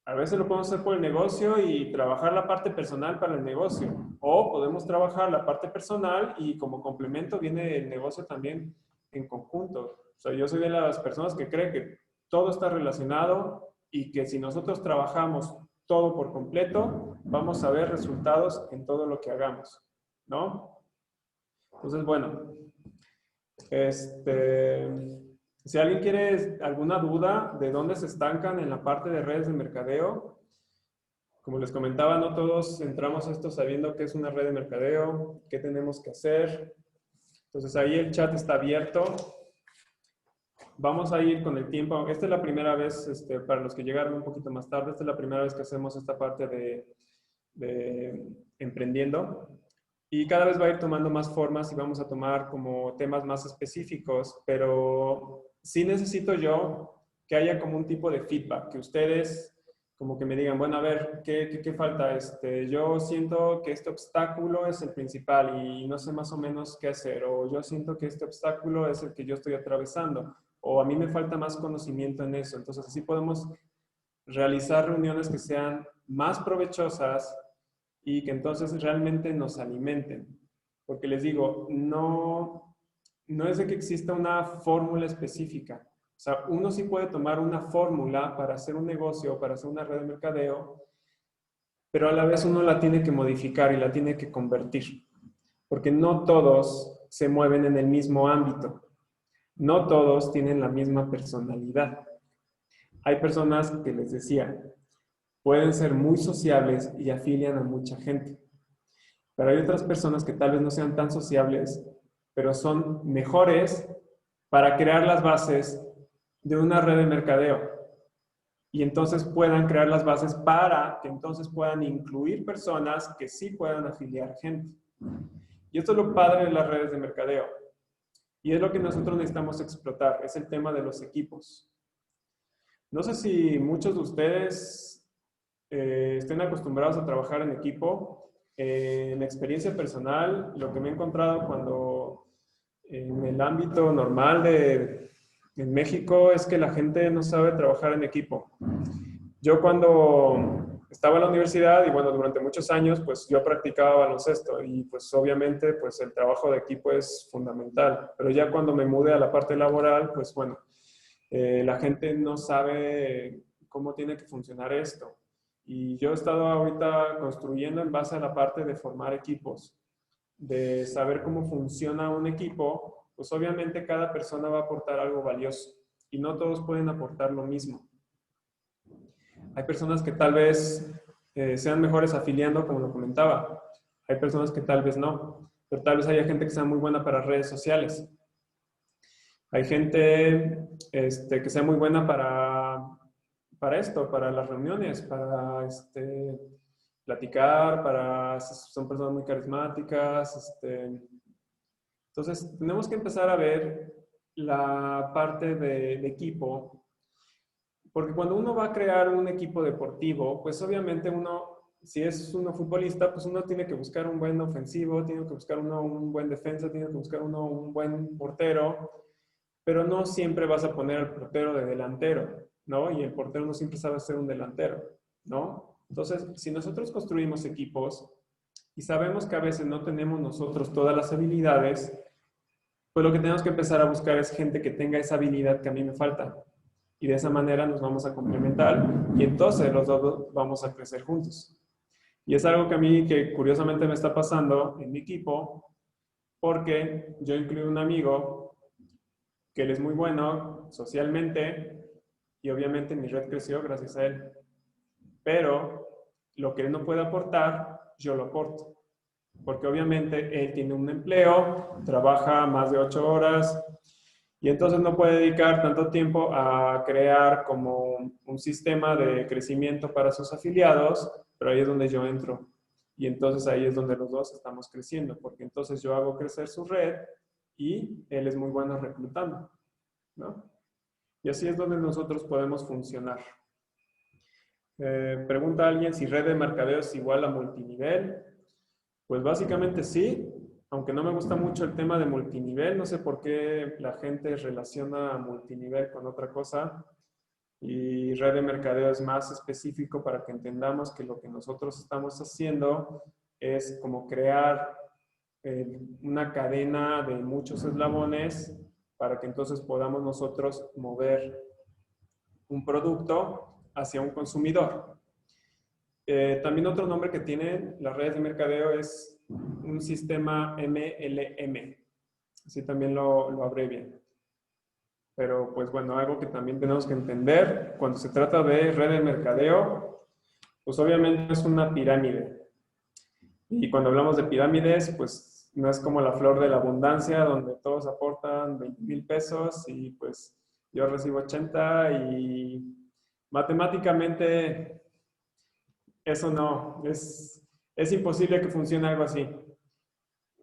a veces lo podemos hacer por el negocio y trabajar la parte personal para el negocio. O podemos trabajar la parte personal y como complemento viene el negocio también en conjunto. O sea, yo soy de las personas que creen que todo está relacionado y que si nosotros trabajamos todo por completo, vamos a ver resultados en todo lo que hagamos, ¿no? Entonces, bueno, si alguien quiere alguna duda de dónde se estancan en la parte de redes de mercadeo, como les comentaba, no todos entramos a esto sabiendo qué es una red de mercadeo, qué tenemos que hacer. Entonces ahí el chat está abierto. Vamos a ir con el tiempo. Esta es la primera vez, para los que llegaron un poquito más tarde, esta es la primera vez que hacemos esta parte de emprendiendo. Y cada vez va a ir tomando más formas y vamos a tomar como temas más específicos, pero sí necesito yo que haya como un tipo de feedback, que ustedes como que me digan, bueno, a ver, ¿qué falta? Yo siento que este obstáculo es el principal y no sé más o menos qué hacer, o yo siento que este obstáculo es el que yo estoy atravesando, o a mí me falta más conocimiento en eso. Entonces así podemos realizar reuniones que sean más provechosas y que entonces realmente nos alimenten. Porque les digo, no es de que exista una fórmula específica. O sea, uno sí puede tomar una fórmula para hacer un negocio, para hacer una red de mercadeo, pero a la vez uno la tiene que modificar y la tiene que convertir. Porque no todos se mueven en el mismo ámbito. No todos tienen la misma personalidad. Hay personas que les decía, pueden ser muy sociables y afilian a mucha gente. Pero hay otras personas que tal vez no sean tan sociables, pero son mejores para crear las bases de una red de mercadeo. Y entonces puedan crear las bases para que entonces puedan incluir personas que sí puedan afiliar gente. Y esto es lo padre de las redes de mercadeo. Y es lo que nosotros necesitamos explotar, es el tema de los equipos. No sé si muchos de ustedes estén acostumbrados a trabajar en equipo. En experiencia personal, lo que me he encontrado cuando en el ámbito normal en México es que la gente no sabe trabajar en equipo. Yo cuando estaba en la universidad y bueno, durante muchos años, pues yo practicaba baloncesto y pues obviamente pues el trabajo de equipo es fundamental. Pero ya cuando me mudé a la parte laboral, pues bueno, la gente no sabe cómo tiene que funcionar esto. Y yo he estado ahorita construyendo en base a la parte de formar equipos, de saber cómo funciona un equipo, pues obviamente cada persona va a aportar algo valioso y no todos pueden aportar lo mismo. Hay personas que tal vez sean mejores afiliando, como lo comentaba. Hay personas que tal vez no, pero tal vez haya gente que sea muy buena para redes sociales. Hay gente que sea muy buena para esto, para las reuniones, para platicar, son personas muy carismáticas. Entonces, tenemos que empezar a ver la parte de equipo, porque cuando uno va a crear un equipo deportivo, pues obviamente uno si es uno futbolista, pues uno tiene que buscar un buen ofensivo, tiene que buscar uno un buen defensa, tiene que buscar uno un buen portero, pero no siempre vas a poner al portero de delantero, ¿no? Y el portero no siempre sabe ser un delantero, ¿no? Entonces, si nosotros construimos equipos y sabemos que a veces no tenemos nosotros todas las habilidades, pues lo que tenemos que empezar a buscar es gente que tenga esa habilidad que a mí me falta. Y de esa manera nos vamos a complementar y entonces los dos vamos a crecer juntos. Y es algo que a mí, que curiosamente me está pasando en mi equipo, porque yo incluí un amigo que él es muy bueno socialmente y obviamente mi red creció gracias a él. Pero lo que él no puede aportar, yo lo aporto. Porque obviamente él tiene un empleo, trabaja más de 8 horas y entonces no puede dedicar tanto tiempo a crear como un sistema de crecimiento para sus afiliados, pero ahí es donde yo entro. Y entonces ahí es donde los dos estamos creciendo, porque entonces yo hago crecer su red y él es muy bueno reclutando, ¿no? Y así es donde nosotros podemos funcionar. Pregunta a alguien si red de mercadeo es igual a multinivel. Pues básicamente sí, aunque no me gusta mucho el tema de multinivel, no sé por qué la gente relaciona multinivel con otra cosa y red de mercadeo es más específico para que entendamos que lo que nosotros estamos haciendo es como crear una cadena de muchos eslabones para que entonces podamos nosotros mover un producto hacia un consumidor. También otro nombre que tienen las redes de mercadeo es un sistema MLM. Así también lo abrevian. Pero pues bueno, algo que también tenemos que entender cuando se trata de red de mercadeo, pues obviamente es una pirámide. Y cuando hablamos de pirámides, pues no es como la flor de la abundancia, donde todos aportan 20,000 pesos y pues yo recibo 80 y matemáticamente eso no, es imposible que funcione algo así.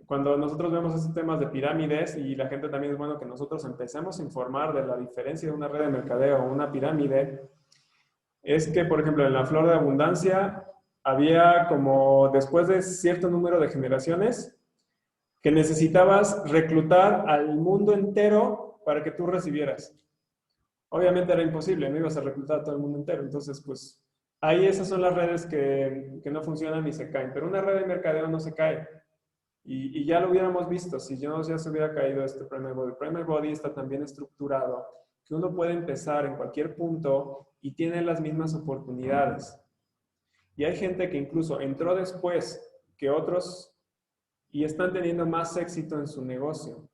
Cuando nosotros vemos esos temas de pirámides y la gente también es bueno que nosotros empecemos a informar de la diferencia de una red de mercadeo o una pirámide, es que, por ejemplo, en la flor de abundancia había como después de cierto número de generaciones que necesitabas reclutar al mundo entero para que tú recibieras. Obviamente era imposible, no ibas a reclutar a todo el mundo entero, entonces pues ahí esas son las redes que no funcionan y se caen, pero una red de mercadeo no se cae. Y ya lo hubiéramos visto, si ya se hubiera caído este Primary Body. Primary Body está también estructurado, que uno puede empezar en cualquier punto y tiene las mismas oportunidades. Y hay gente que incluso entró después que otros y están teniendo más éxito en su negocio.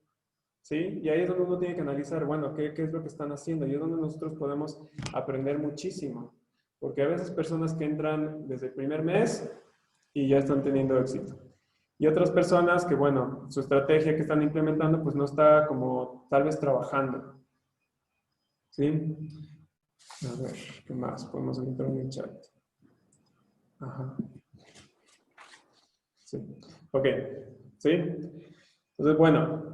¿Sí? Y ahí es donde uno tiene que analizar, bueno, ¿qué es lo que están haciendo? Y es donde nosotros podemos aprender muchísimo. Porque a veces personas que entran desde el primer mes y ya están teniendo éxito. Y otras personas que, bueno, su estrategia que están implementando, pues no está como tal vez trabajando. ¿Sí? A ver, ¿qué más? Podemos entrar en el chat. Ajá. Sí. Ok. ¿Sí? Entonces, bueno.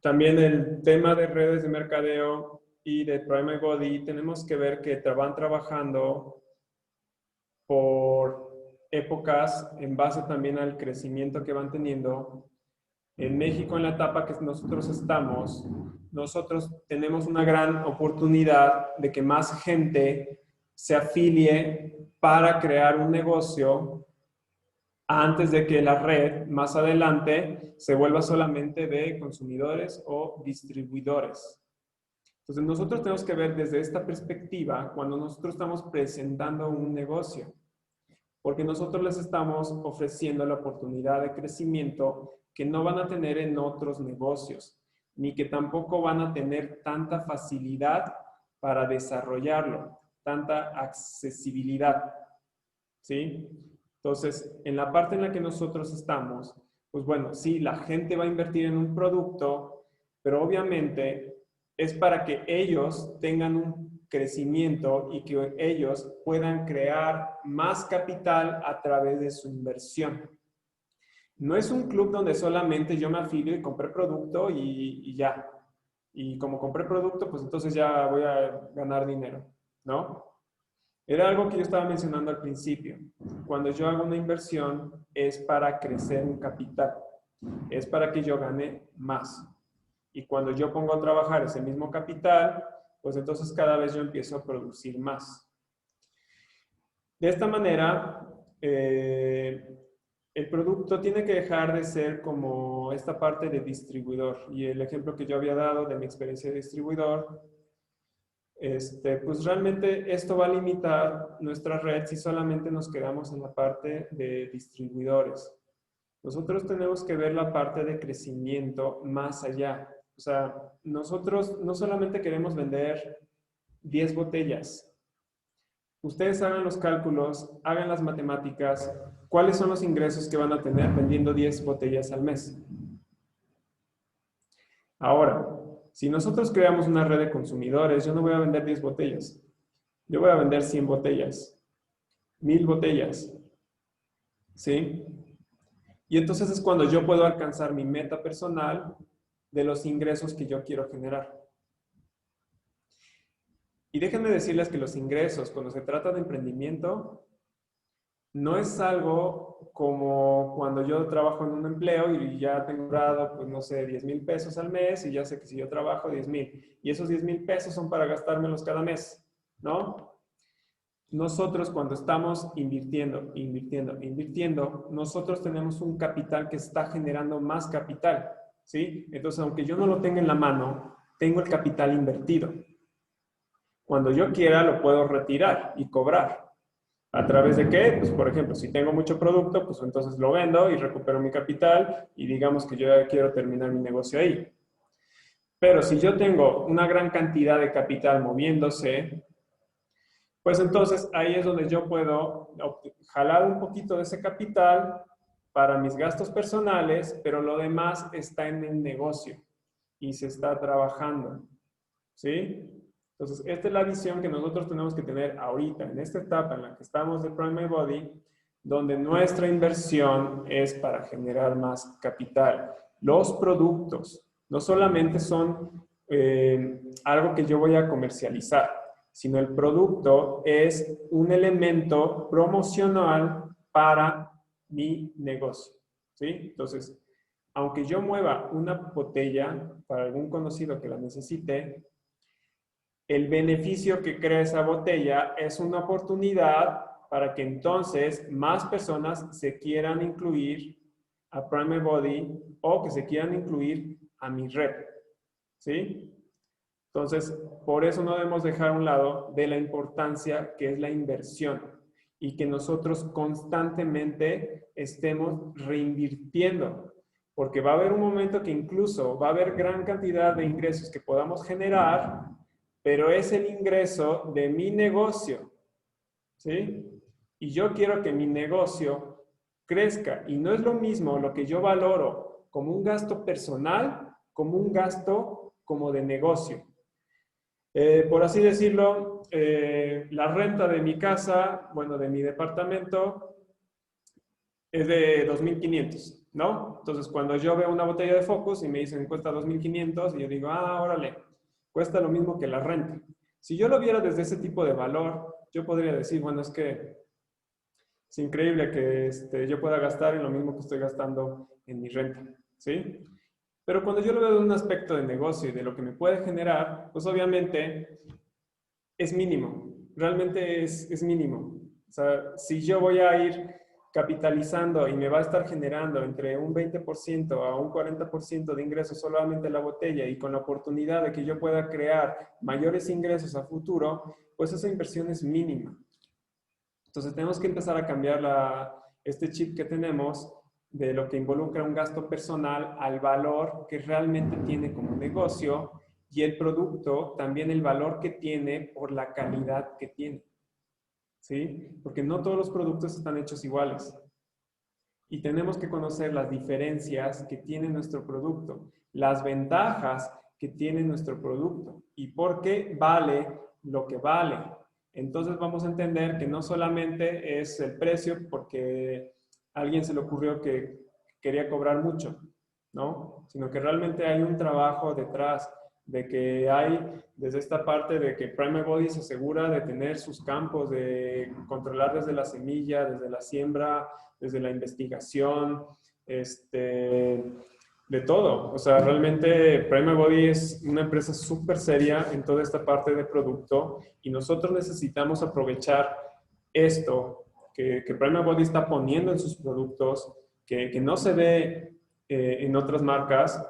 También el tema de redes de mercadeo y de Primary Body, tenemos que ver que van trabajando por épocas en base también al crecimiento que van teniendo. En México, en la etapa que nosotros estamos, nosotros tenemos una gran oportunidad de que más gente se afilie para crear un negocio antes de que la red más adelante se vuelva solamente de consumidores o distribuidores. Entonces nosotros tenemos que ver desde esta perspectiva cuando nosotros estamos presentando un negocio, porque nosotros les estamos ofreciendo la oportunidad de crecimiento que no van a tener en otros negocios, ni que tampoco van a tener tanta facilidad para desarrollarlo, tanta accesibilidad, ¿sí? Entonces, en la parte en la que nosotros estamos, pues bueno, sí, la gente va a invertir en un producto, pero obviamente es para que ellos tengan un crecimiento y que ellos puedan crear más capital a través de su inversión. No es un club donde solamente yo me afilio y compré producto y ya. Y como compré producto, pues entonces ya voy a ganar dinero, ¿no? Era algo que yo estaba mencionando al principio. Cuando yo hago una inversión es para crecer un capital, es para que yo gane más. Y cuando yo pongo a trabajar ese mismo capital, pues entonces cada vez yo empiezo a producir más. De esta manera, el producto tiene que dejar de ser como esta parte de distribuidor. Y el ejemplo que yo había dado de mi experiencia de distribuidor, pues realmente esto va a limitar nuestra red si solamente nos quedamos en la parte de distribuidores. Nosotros tenemos que ver la parte de crecimiento más allá. O sea, nosotros no solamente queremos vender 10 botellas. Ustedes hagan los cálculos, hagan las matemáticas. ¿Cuáles son los ingresos que van a tener vendiendo 10 botellas al mes? Ahora, si nosotros creamos una red de consumidores, yo no voy a vender 10 botellas. Yo voy a vender 100 botellas, 1000 botellas. ¿Sí? Y entonces es cuando yo puedo alcanzar mi meta personal de los ingresos que yo quiero generar. Y déjenme decirles que los ingresos, cuando se trata de emprendimiento, no es algo como cuando yo trabajo en un empleo y ya tengo cobrado, pues no sé, 10,000 pesos al mes y ya sé que si yo trabajo 10,000 y esos 10,000 pesos son para gastármelos cada mes, ¿no? Nosotros cuando estamos invirtiendo, nosotros tenemos un capital que está generando más capital, ¿sí? Entonces, aunque yo no lo tenga en la mano, tengo el capital invertido. Cuando yo quiera, lo puedo retirar y cobrar. ¿A través de qué? Pues, por ejemplo, si tengo mucho producto, pues entonces lo vendo y recupero mi capital y digamos que yo ya quiero terminar mi negocio ahí. Pero si yo tengo una gran cantidad de capital moviéndose, pues entonces ahí es donde yo puedo jalar un poquito de ese capital para mis gastos personales, pero lo demás está en el negocio y se está trabajando. ¿Sí? Entonces, esta es la visión que nosotros tenemos que tener ahorita, en esta etapa en la que estamos de Prime My Body, donde nuestra inversión es para generar más capital. Los productos no solamente son algo que yo voy a comercializar, sino el producto es un elemento promocional para mi negocio. ¿Sí? Entonces, aunque yo mueva una botella para algún conocido que la necesite, el beneficio que crea esa botella es una oportunidad para que entonces más personas se quieran incluir a Prime Body o que se quieran incluir a mi red. ¿Sí? Entonces, por eso no debemos dejar a un lado de la importancia que es la inversión y que nosotros constantemente estemos reinvirtiendo, porque va a haber un momento que incluso va a haber gran cantidad de ingresos que podamos generar, pero es el ingreso de mi negocio, ¿sí? Y yo quiero que mi negocio crezca y no es lo mismo lo que yo valoro como un gasto personal, como un gasto como de negocio. Por así decirlo, la renta de mi casa, bueno, de mi departamento, es de 2,500, ¿no? Entonces, cuando yo veo una botella de Focus y me dicen cuesta 2,500, y yo digo, ah, órale, cuesta lo mismo que la renta. Si yo lo viera desde ese tipo de valor, yo podría decir, bueno, es que es increíble que yo pueda gastar en lo mismo que estoy gastando en mi renta, ¿sí? Pero cuando yo lo veo de un aspecto de negocio y de lo que me puede generar, pues obviamente es mínimo, realmente es mínimo. O sea, si yo voy a ir capitalizando y me va a estar generando entre un 20% a un 40% de ingresos solamente la botella y con la oportunidad de que yo pueda crear mayores ingresos a futuro, pues esa inversión es mínima. Entonces tenemos que empezar a cambiar este chip que tenemos de lo que involucra un gasto personal al valor que realmente tiene como negocio y el producto también el valor que tiene por la calidad que tiene. ¿Sí? Porque no todos los productos están hechos iguales. Y tenemos que conocer las diferencias que tiene nuestro producto, las ventajas que tiene nuestro producto y por qué vale lo que vale. Entonces vamos a entender que no solamente es el precio porque a alguien se le ocurrió que quería cobrar mucho, ¿no? Sino que realmente hay un trabajo detrás de que hay desde esta parte de que Prime Body se asegura de tener sus campos, de controlar desde la semilla, desde la siembra, desde la investigación, de todo. O sea, realmente Prime Body es una empresa súper seria en toda esta parte de producto y nosotros necesitamos aprovechar esto que Prime Body está poniendo en sus productos, que no se ve en otras marcas,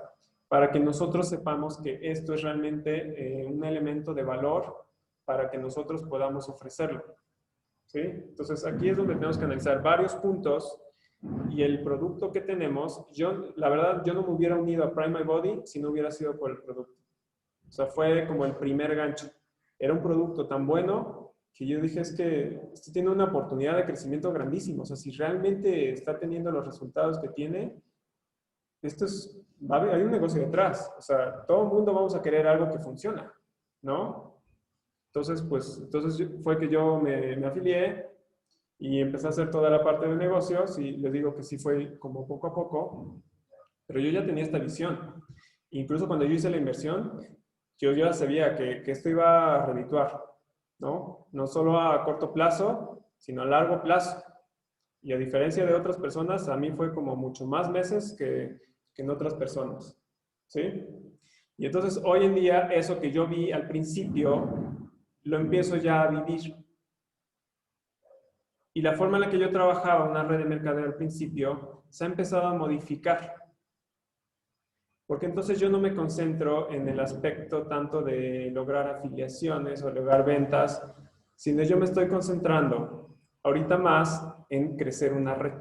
para que nosotros sepamos que esto es realmente un elemento de valor para que nosotros podamos ofrecerlo. ¿Sí? Entonces, aquí es donde tenemos que analizar varios puntos y el producto que tenemos. La verdad, yo no me hubiera unido a Prime My Body si no hubiera sido por el producto. O sea, fue como el primer gancho. Era un producto tan bueno que yo dije, es que esto tiene una oportunidad de crecimiento grandísimo. O sea, si realmente está teniendo los resultados que tiene, esto es, hay un negocio detrás. O sea, todo el mundo vamos a querer algo que funciona, ¿no? Entonces, pues, fue que yo me afilié y empecé a hacer toda la parte de negocios y les digo que sí fue como poco a poco, pero yo ya tenía esta visión. Incluso cuando yo hice la inversión, yo ya sabía que esto iba a redituar, ¿no? No solo a corto plazo, sino a largo plazo. Y a diferencia de otras personas, a mí fue como mucho más meses que en otras personas, ¿sí? Y entonces hoy en día eso que yo vi al principio, lo empiezo ya a vivir. Y la forma en la que yo trabajaba en una red de mercadeo al principio se ha empezado a modificar. Porque entonces yo no me concentro en el aspecto tanto de lograr afiliaciones o lograr ventas, sino yo me estoy concentrando ahorita más en crecer una red.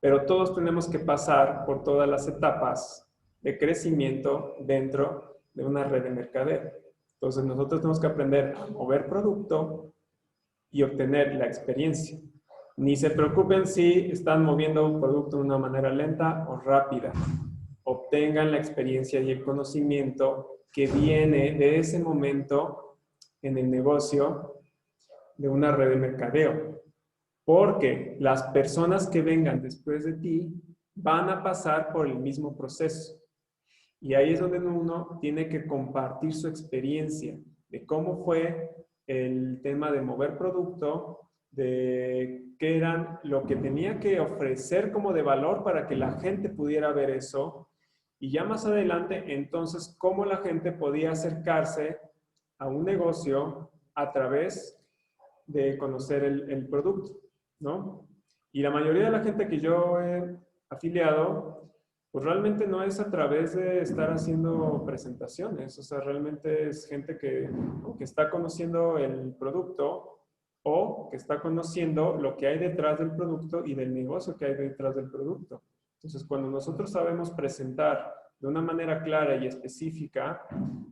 Pero todos tenemos que pasar por todas las etapas de crecimiento dentro de una red de mercadeo. Entonces nosotros tenemos que aprender a mover producto y obtener la experiencia. Ni se preocupen si están moviendo un producto de una manera lenta o rápida. Obtengan la experiencia y el conocimiento que viene de ese momento en el negocio de una red de mercadeo. Porque las personas que vengan después de ti van a pasar por el mismo proceso. Y ahí es donde uno tiene que compartir su experiencia de cómo fue el tema de mover producto, de qué eran lo que tenía que ofrecer como de valor para que la gente pudiera ver eso. Y ya más adelante, entonces, cómo la gente podía acercarse a un negocio a través de conocer el producto, ¿no? Y la mayoría de la gente que yo he afiliado, pues realmente no es a través de estar haciendo presentaciones, o sea, realmente es gente que está conociendo el producto o que está conociendo lo que hay detrás del producto y del negocio que hay detrás del producto. Entonces, cuando nosotros sabemos presentar de una manera clara y específica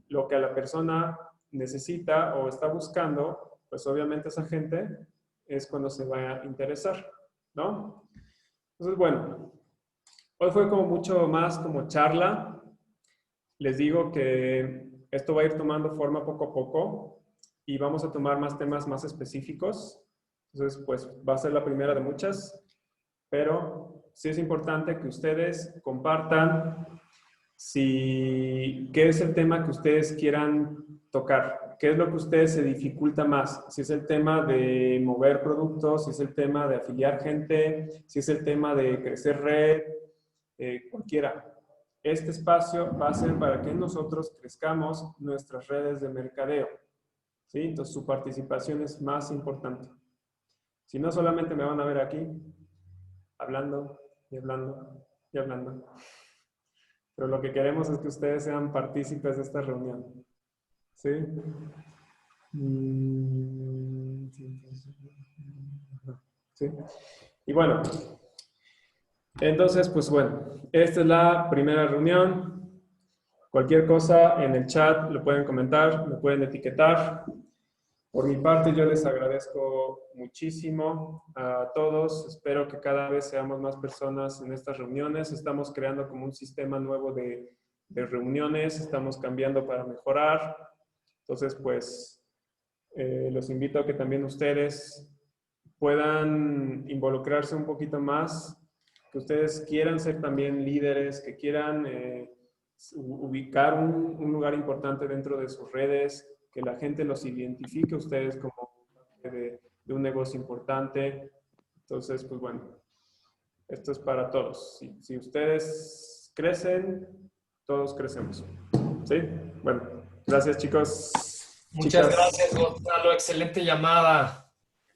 lo que a la persona necesita o está buscando, pues obviamente esa gente es cuando se va a interesar, ¿no? Entonces, bueno, hoy fue como mucho más como charla. Les digo que esto va a ir tomando forma poco a poco y vamos a tomar más temas más específicos. Entonces, pues va a ser la primera de muchas, pero sí es importante que ustedes compartan qué es el tema que ustedes quieran tocar, qué es lo que a ustedes se dificulta más, si es el tema de mover productos, si es el tema de afiliar gente, si es el tema de crecer red, cualquiera. Este espacio va a ser para que nosotros crezcamos nuestras redes de mercadeo, ¿sí? Entonces su participación es más importante. Si no, solamente me van a ver aquí, hablando y hablando y hablando. Pero lo que queremos es que ustedes sean partícipes de esta reunión. ¿Sí? ¿Sí? Y bueno, entonces, pues bueno, esta es la primera reunión. Cualquier cosa en el chat lo pueden comentar, lo pueden etiquetar. Por mi parte, yo les agradezco muchísimo a todos. Espero que cada vez seamos más personas en estas reuniones. Estamos creando como un sistema nuevo de reuniones. Estamos cambiando para mejorar. Entonces, pues, los invito a que también ustedes puedan involucrarse un poquito más, que ustedes quieran ser también líderes, que quieran ubicar un lugar importante dentro de sus redes, que la gente los identifique a ustedes como de un negocio importante. Entonces, pues bueno, esto es para todos. Si ustedes crecen, todos crecemos. ¿Sí? Bueno, gracias chicos. Muchas Chicas. gracias, Gonzalo. Excelente llamada.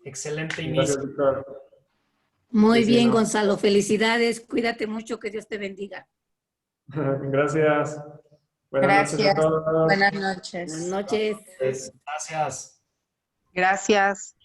Excelente inicio. Gracias, Víctor. Muy Sí, sí, bien, no. Gonzalo. Felicidades. Cuídate mucho. Que Dios te bendiga. Gracias. Buenas noches a Gracias. todos. Buenas Buenas noches. noches. Gracias. Gracias.